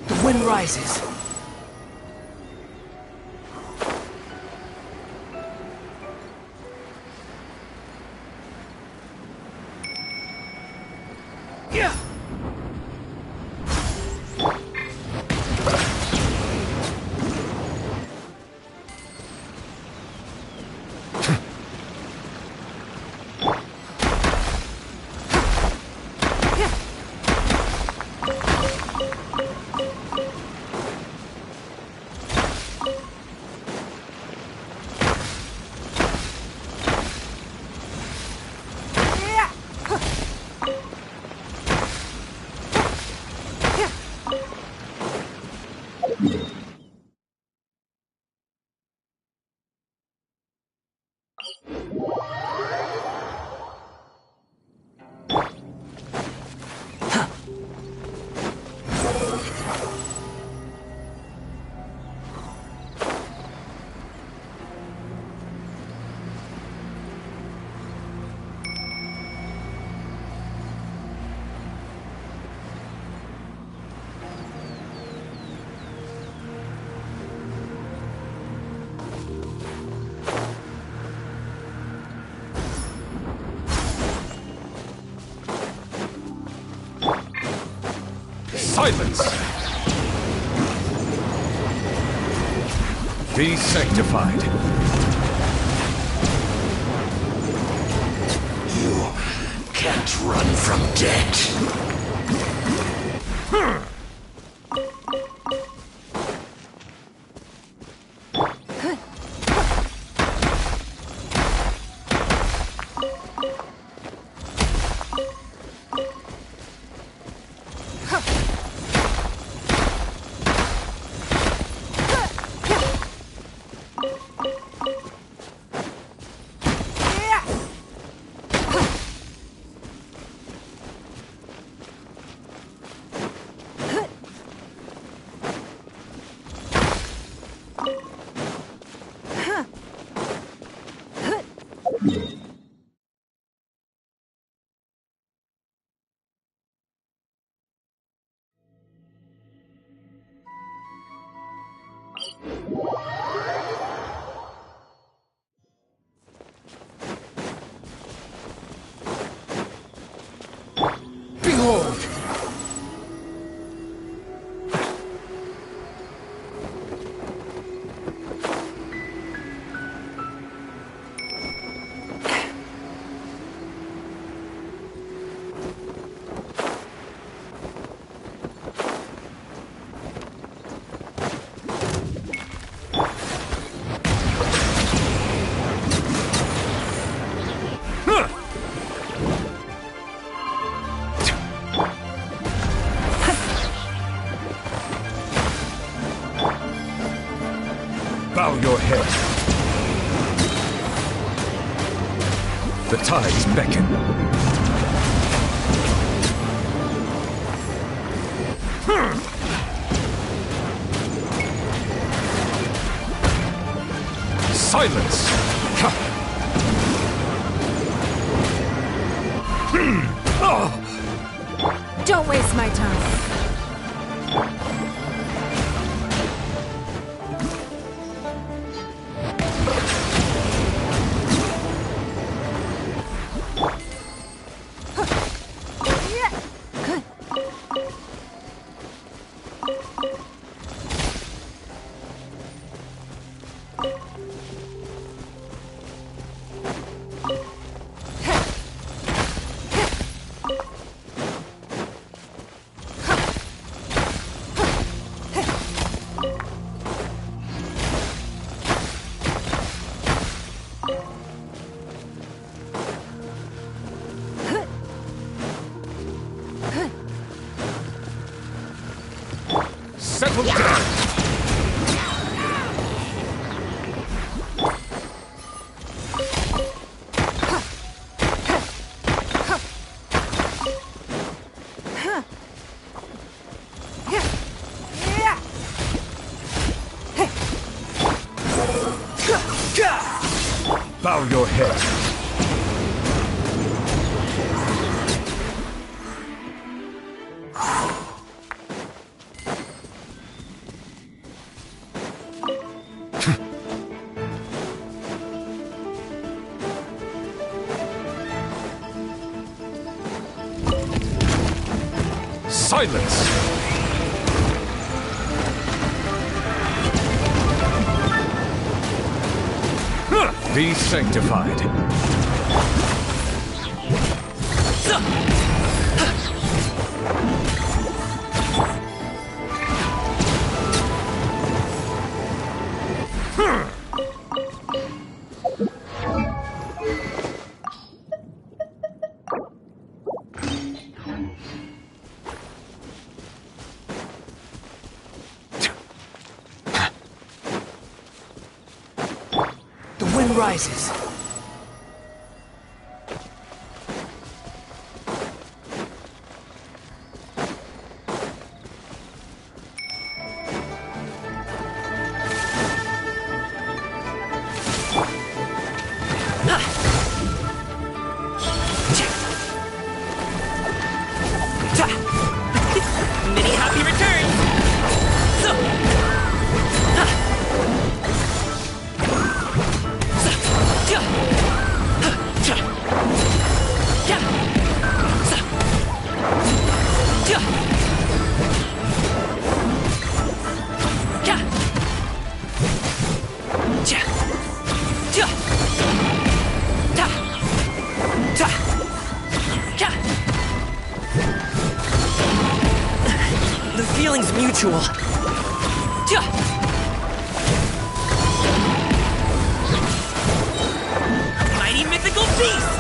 The wind rises. Silence! Be sanctified. You can't run from death. Behold! Bow your head. The tides beckon. Silence! Don't waste my time. Settle down! Bow your head. Silence! Be sanctified. The wind rises. Many happy returns! The feeling's mutual. Mighty mythical beast!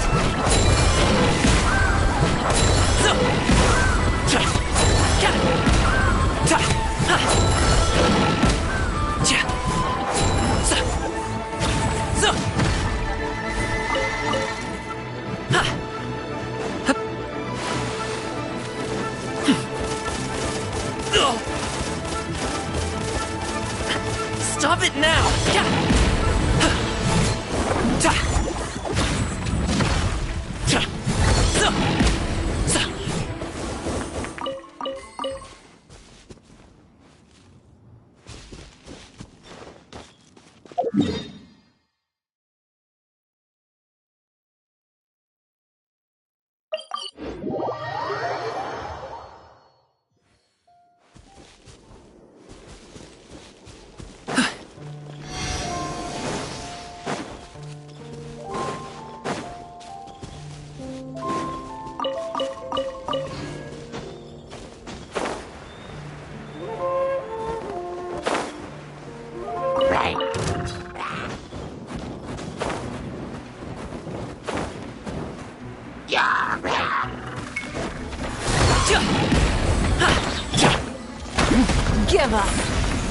Give up.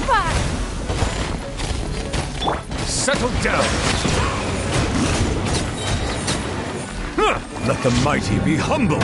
Fire. Settle down! Let the mighty be humbled!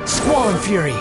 Squall Fury!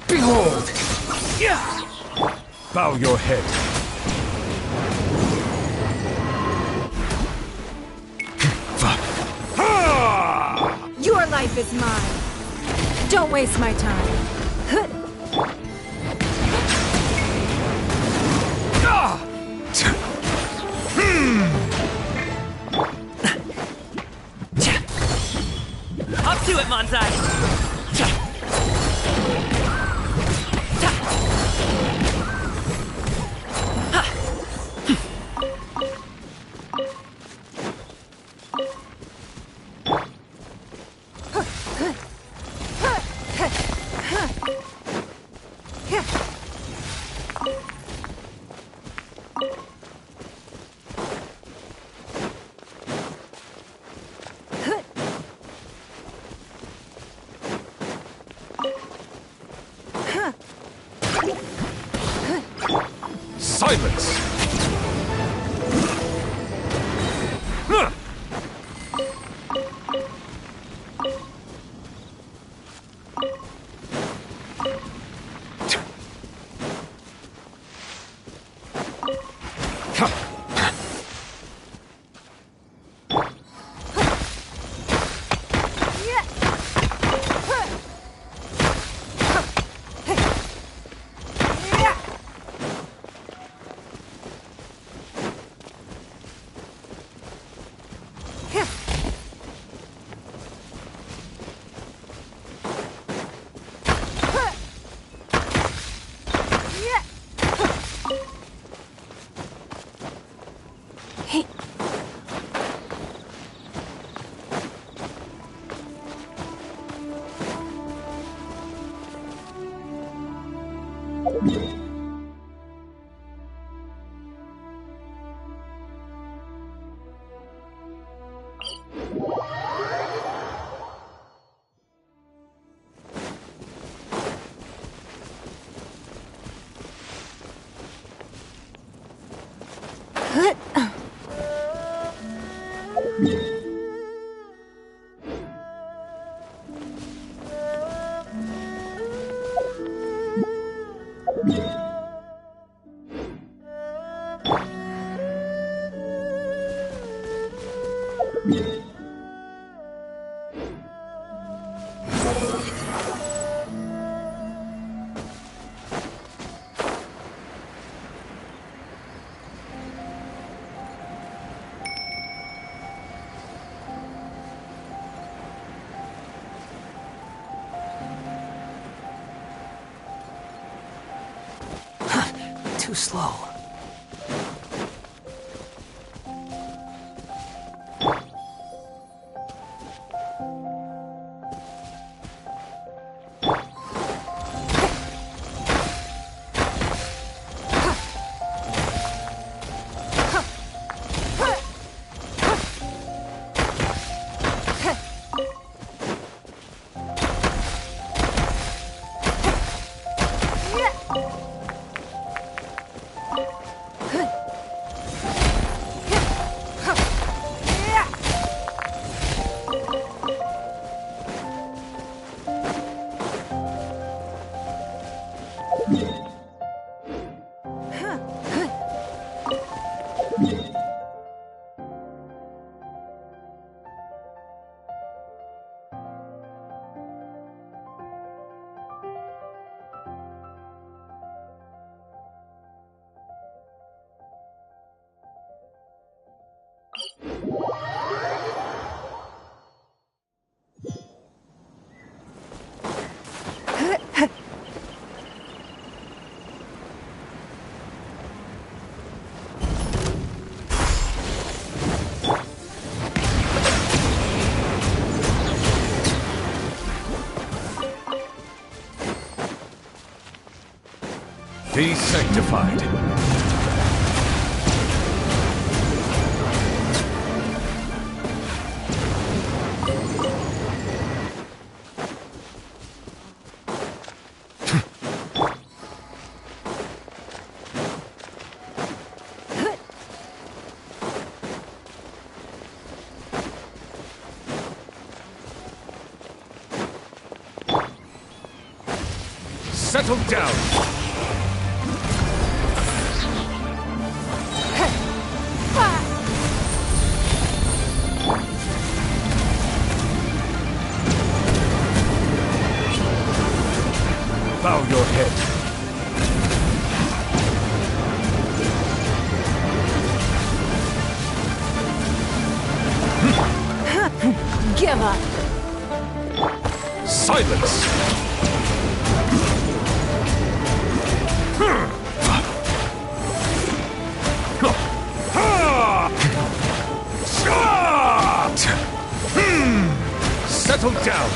Behold! Bow your head. Your life is mine. Don't waste my time. Up to it, Manzai! Silence! too slow. Be sanctified. Settle down. Bow your head. Give up. Silence. Settle down.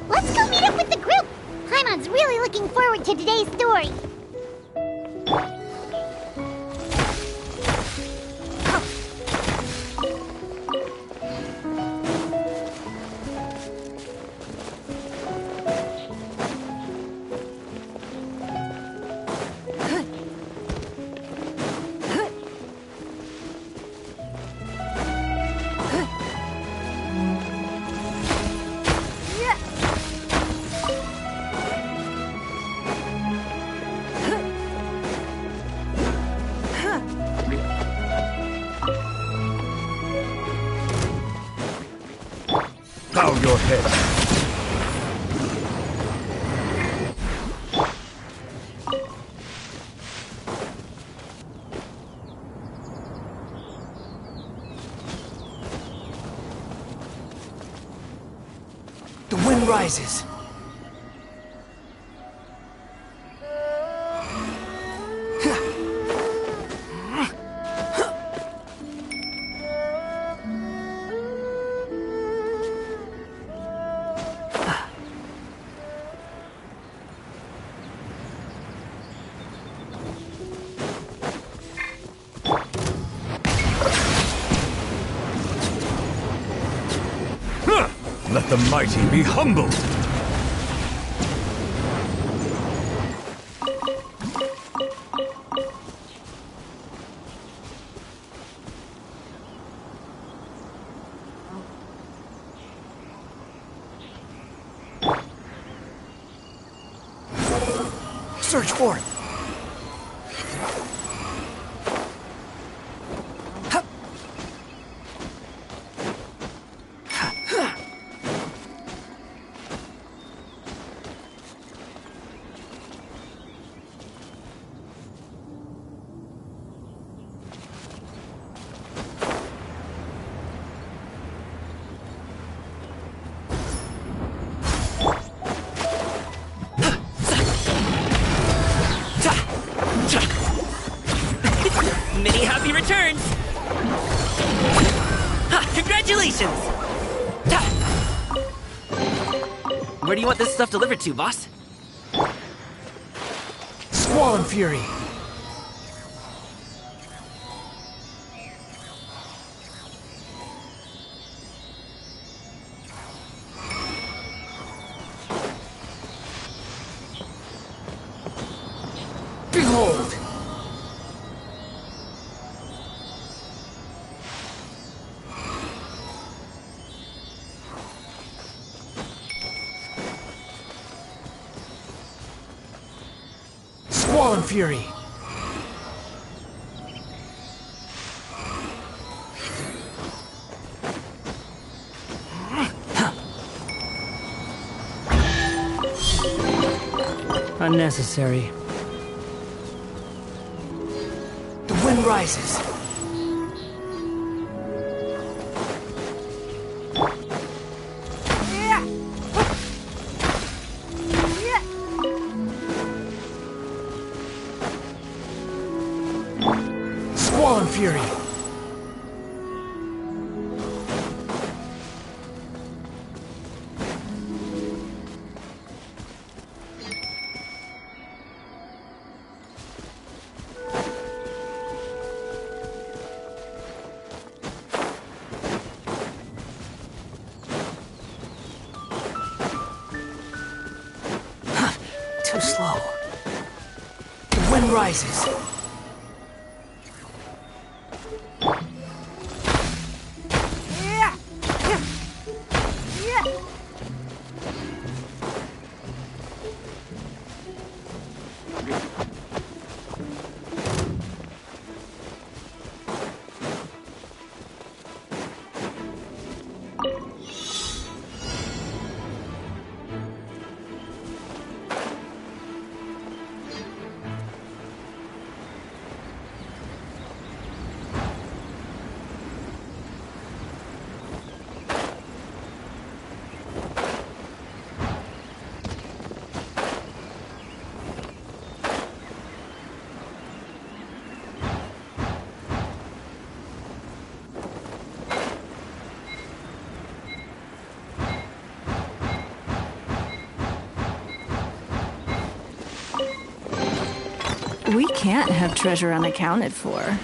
Let's go meet up with the group! Paimon's really looking forward to today's story. Bow your head. rises. Let the mighty be humbled! Search for it. Many happy returns! Ha! Congratulations! Ta! Where do you want this stuff delivered to, boss? Squall and Fury. Behold! Squall and Fury. Unnecessary. The wind rises. Squall and Fury. Too slow. The wind rises. We can't have treasure unaccounted for.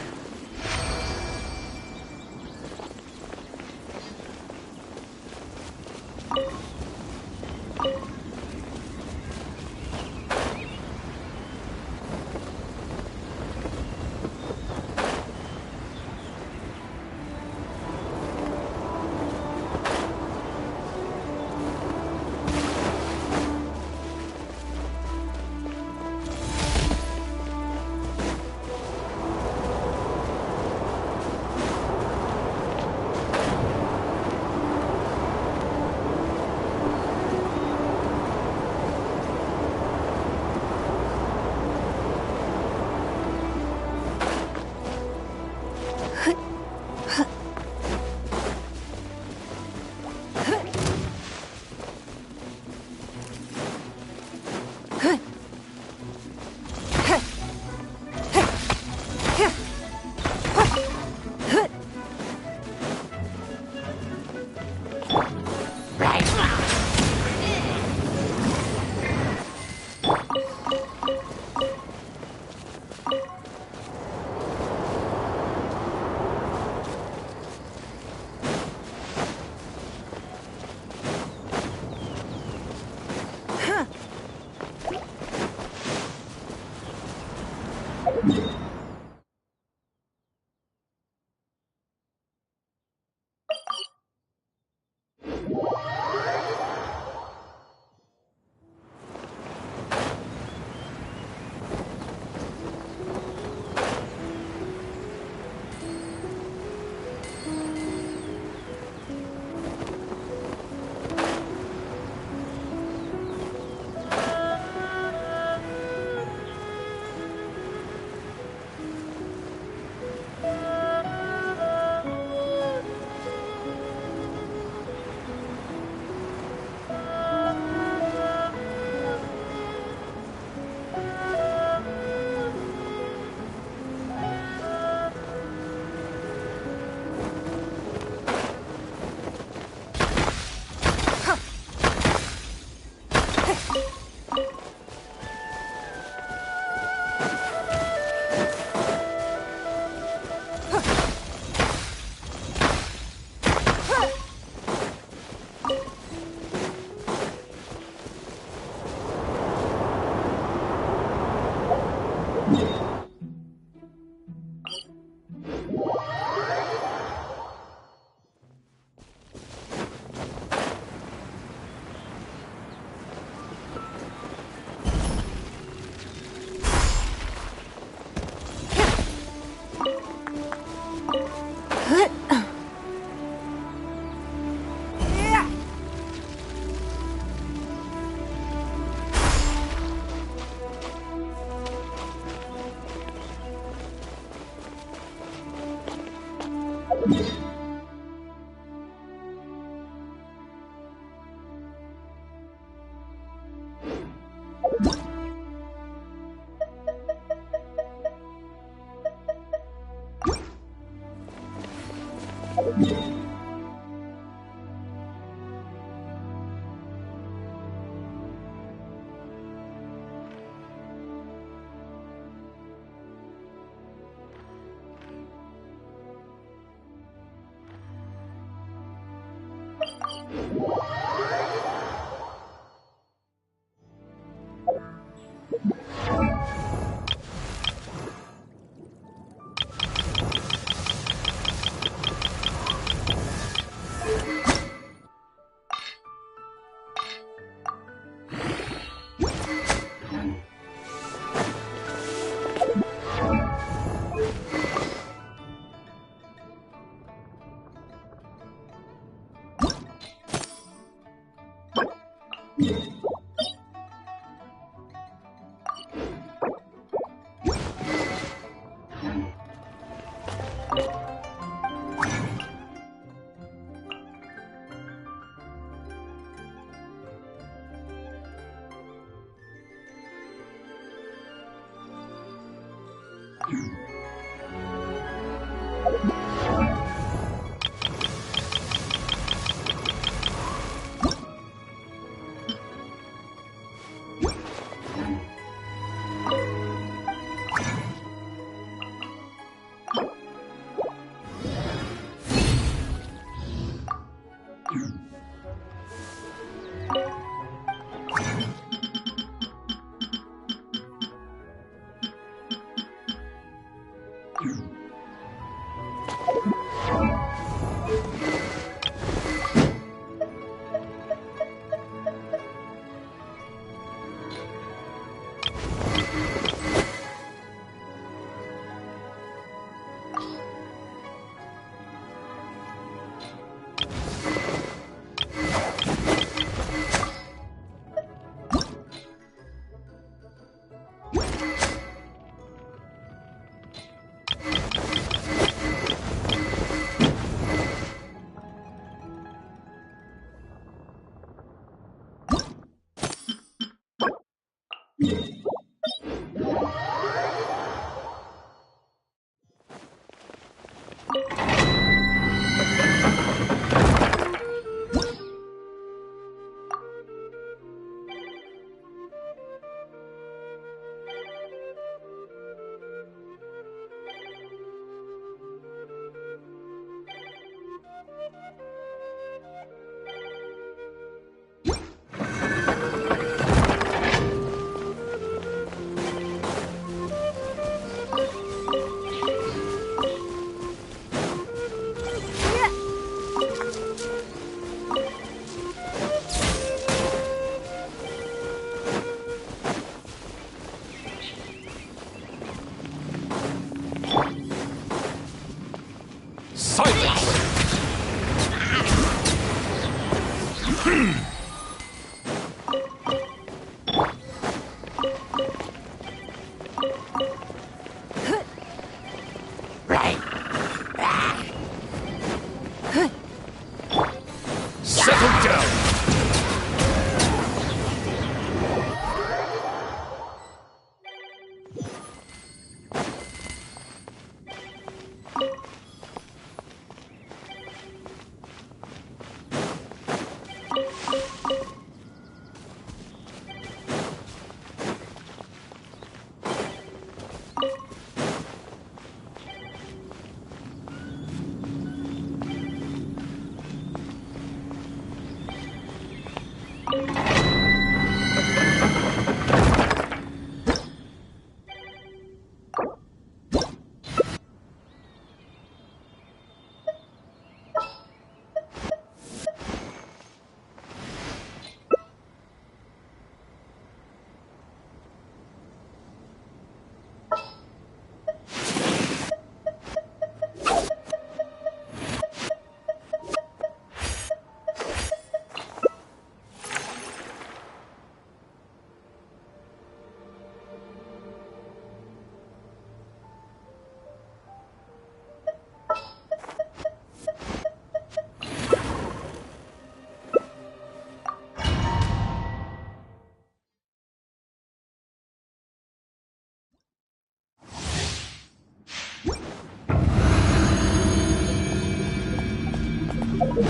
Your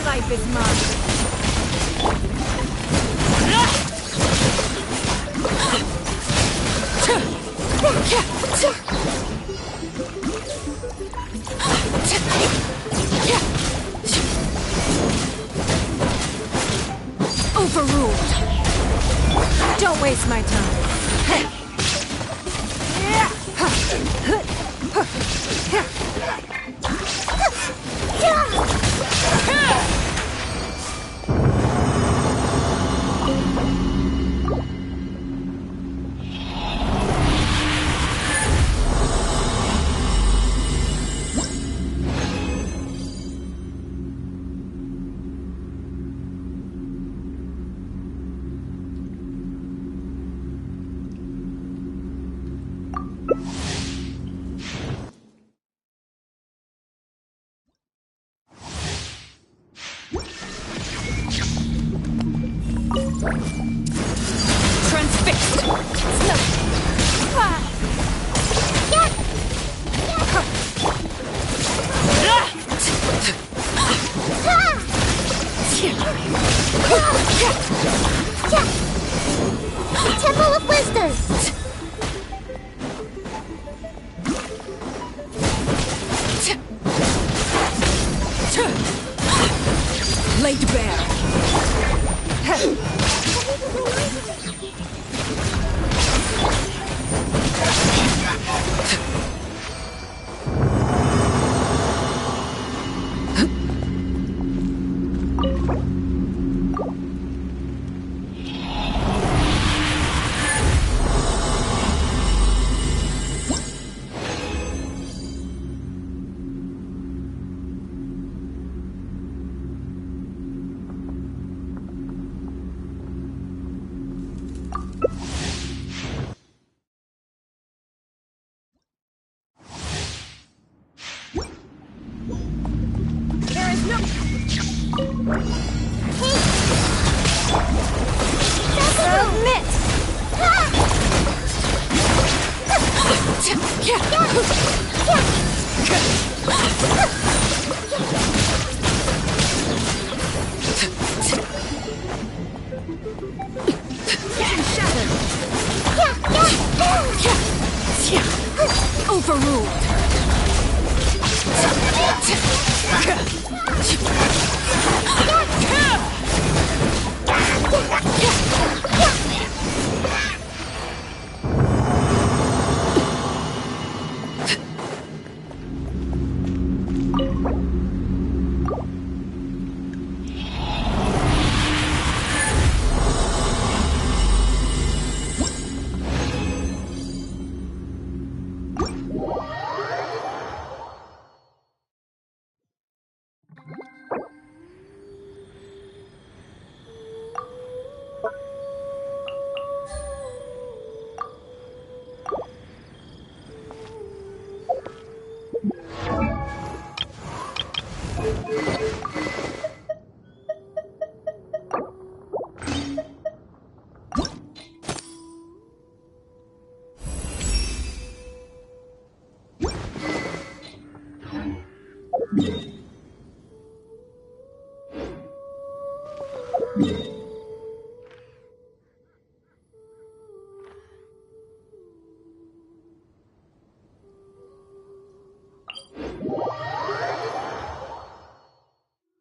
life is mine. Overruled. Don't waste my time. Temple of Wisdom! Laid bare.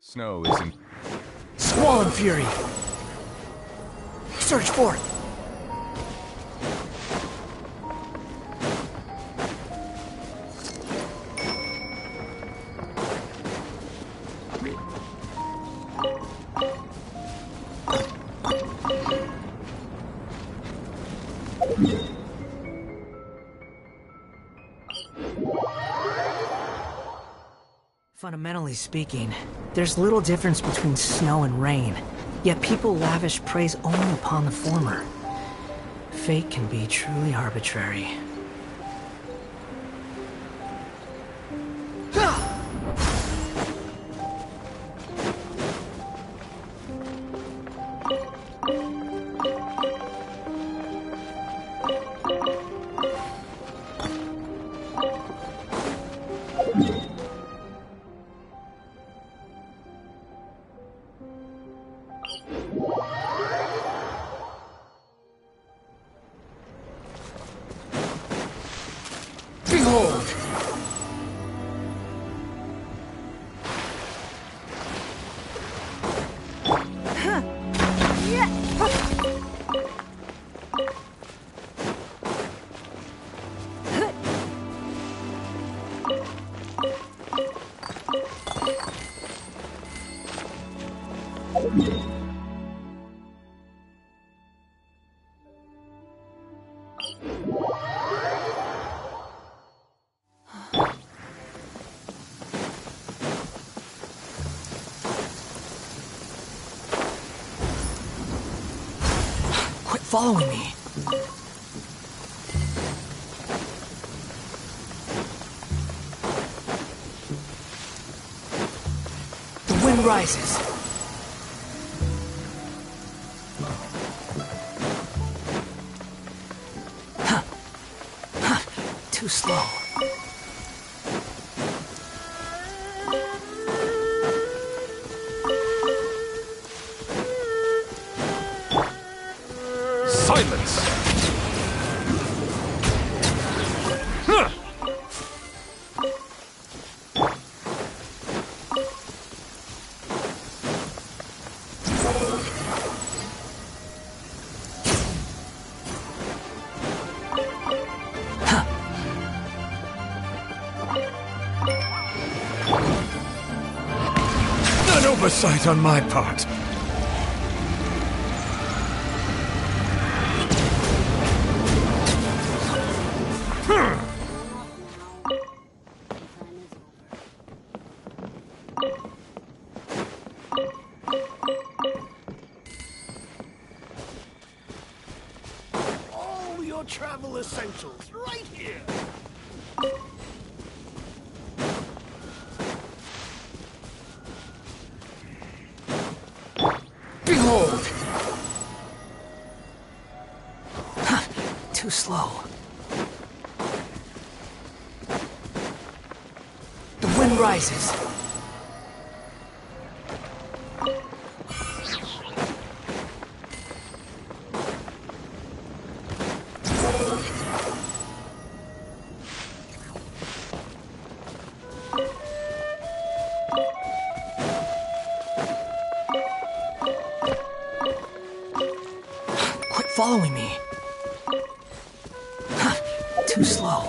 Snow isn't... Squall and Fury! Search for it! Fundamentally speaking, there's little difference between snow and rain, yet people lavish praise only upon the former. Fate can be truly arbitrary. Behold! Quit following me. The wind rises. Too slow. Silence! Huh. An oversight on my part. All your travel essentials right here. Behold! Too slow. The wind rises. Quit following me. Too slow.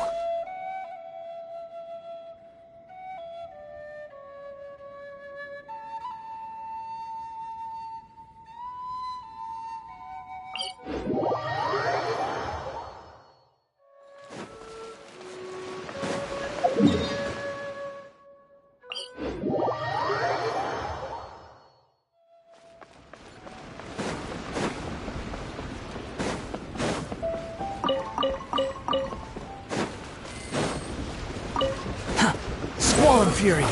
Squall and Fury.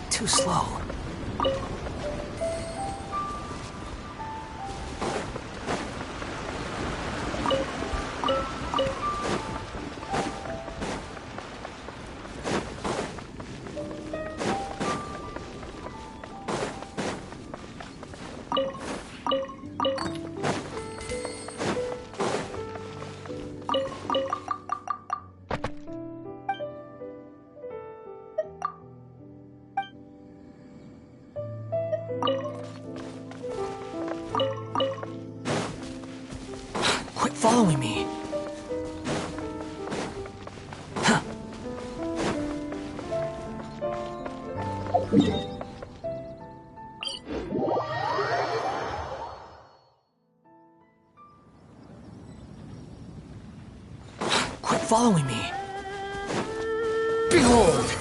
Too slow. Quit following me. Quit following me. Behold!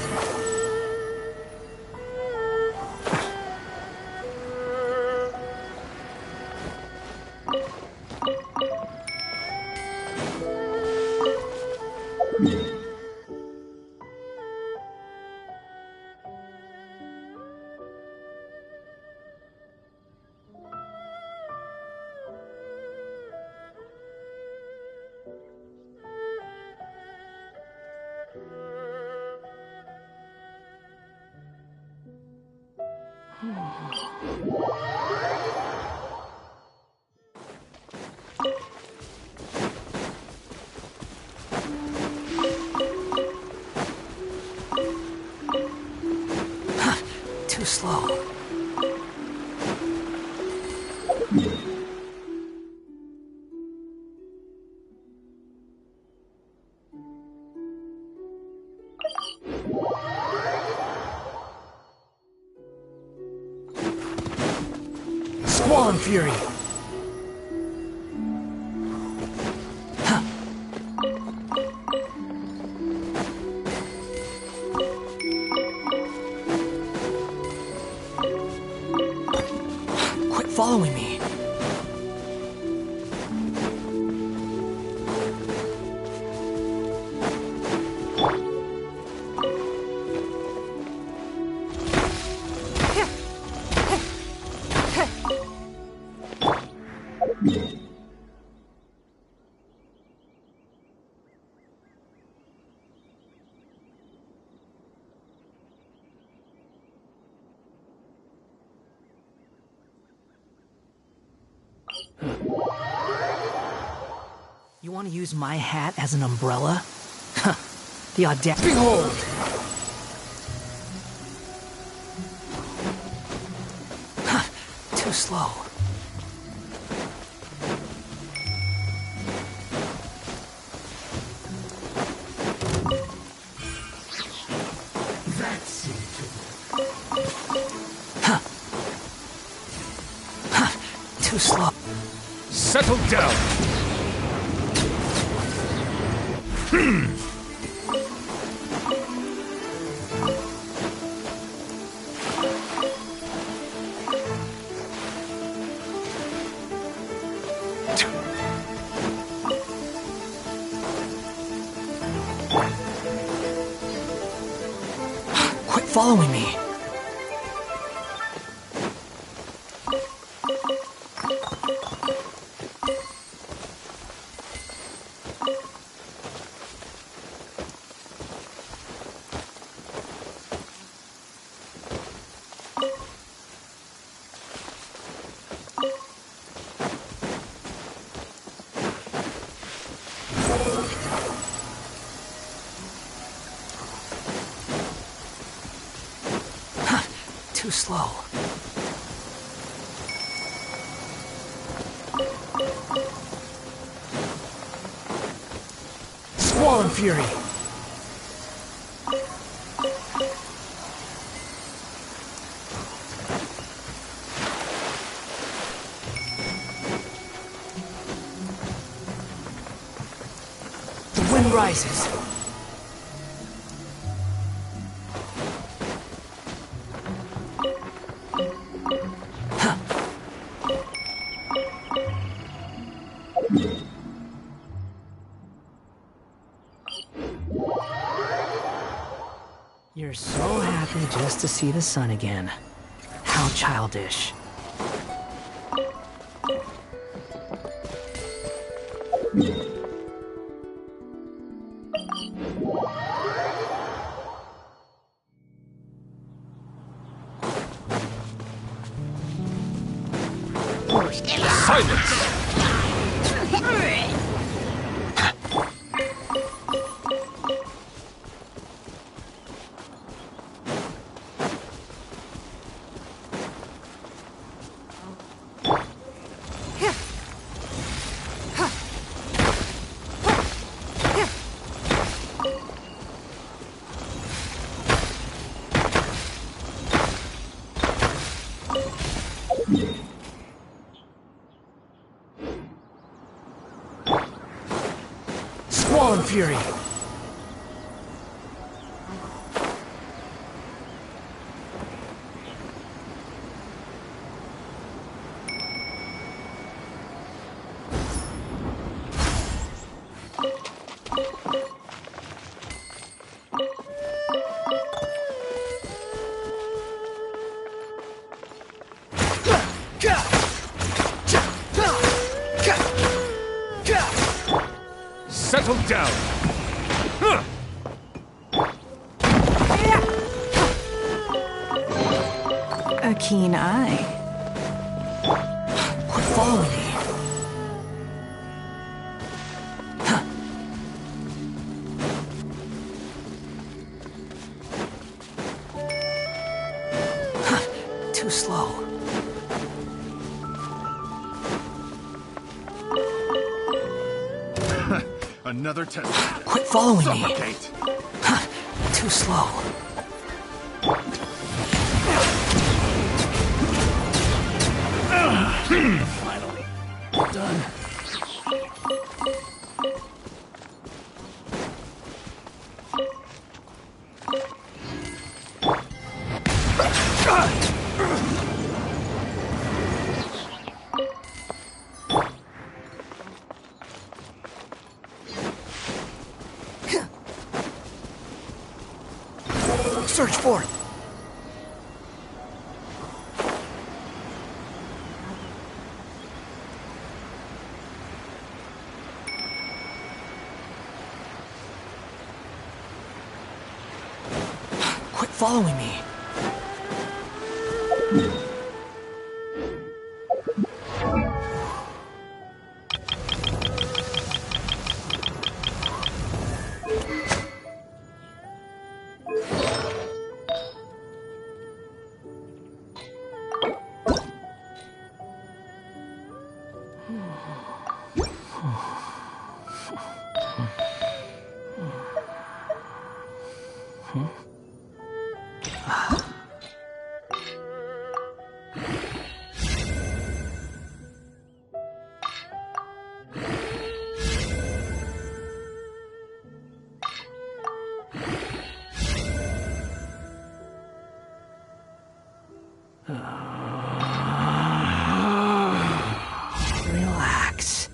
Too slow. Squall Fury! Quit following me. You want to use my hat as an umbrella? The audacity. Behold! Too slow. That's it. Too slow. Settle down! Quit following me. Too slow. Squall Fury! The wind rises. You're so happy just to see the sun again. How childish. Silence! Squall Fury! Settle down! A keen eye. Quit following me. Too slow. Another test. Quit following Suffocate. me. Too slow. Finally. Done. Search for it. Quit following me. Relax.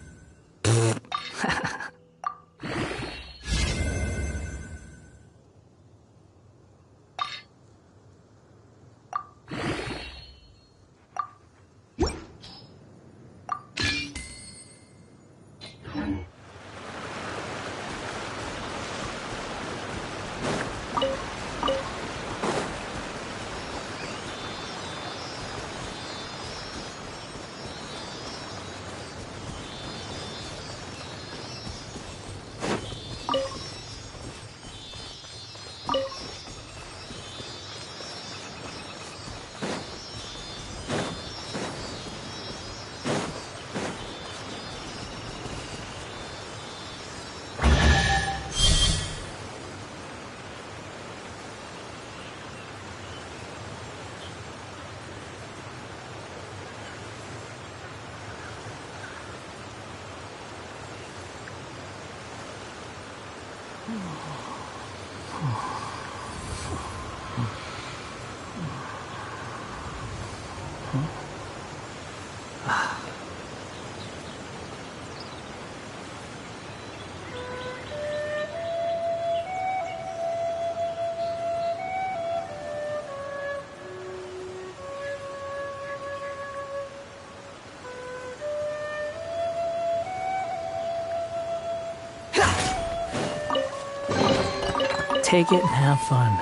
Take it and have fun.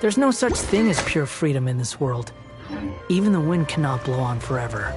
There's no such thing as pure freedom in this world. Even the wind cannot blow on forever.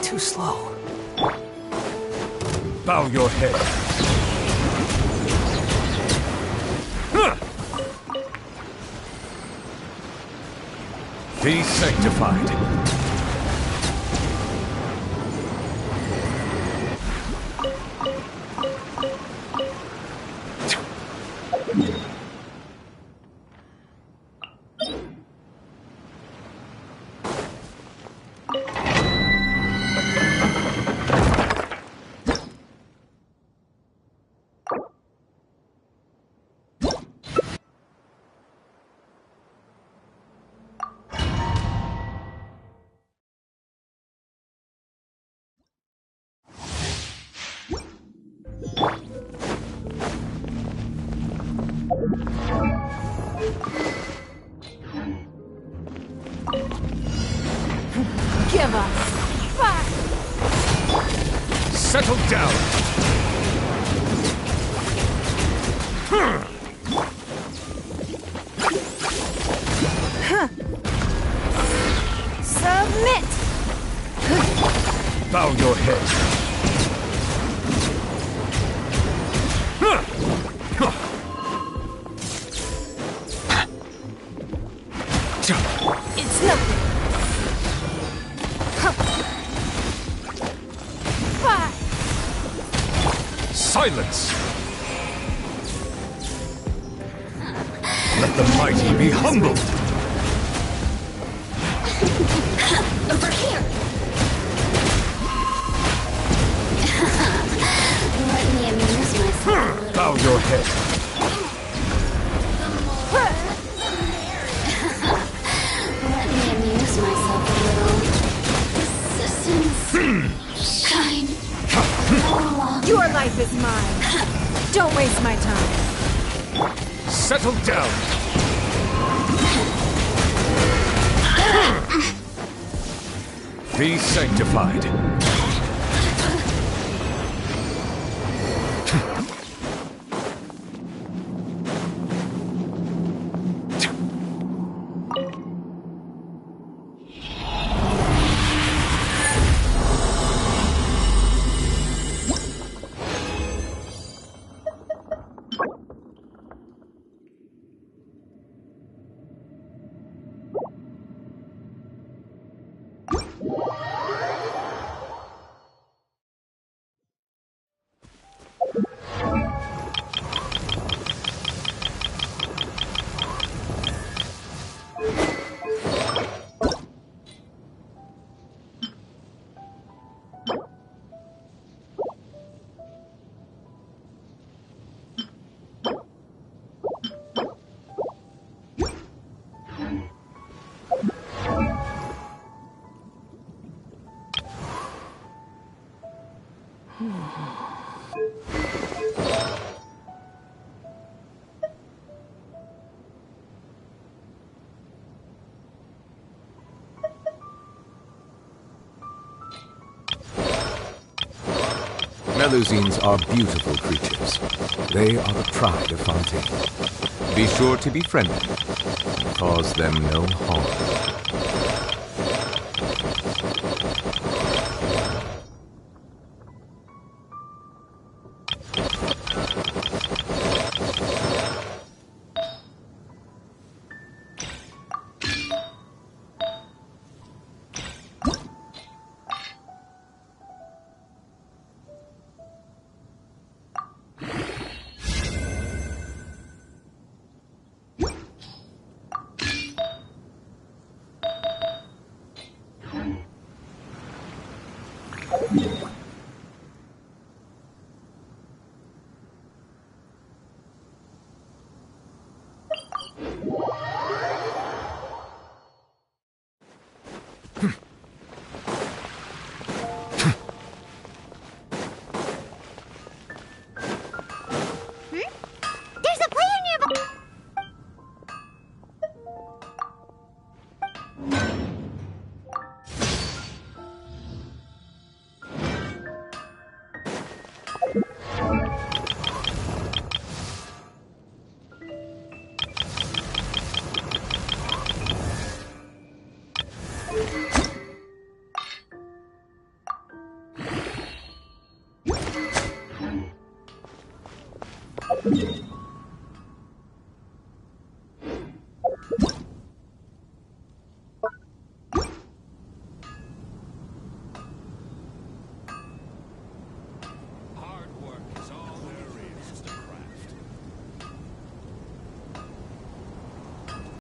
Too slow. Bow your head. Be sanctified. Give us fire! Settle down! Submit! Bow your head. It's nothing. Fire! Silence! Let the mighty be humbled! Over here! Let me amuse myself a little. Bow your head. Let me amuse myself a little. Resistance. Shine. Your life is mine. Don't waste my time. Settle down! Be sanctified. Melusines are beautiful creatures. They are the pride of Fontaine. Be sure to be friendly. Cause them no harm. There's a player nearby!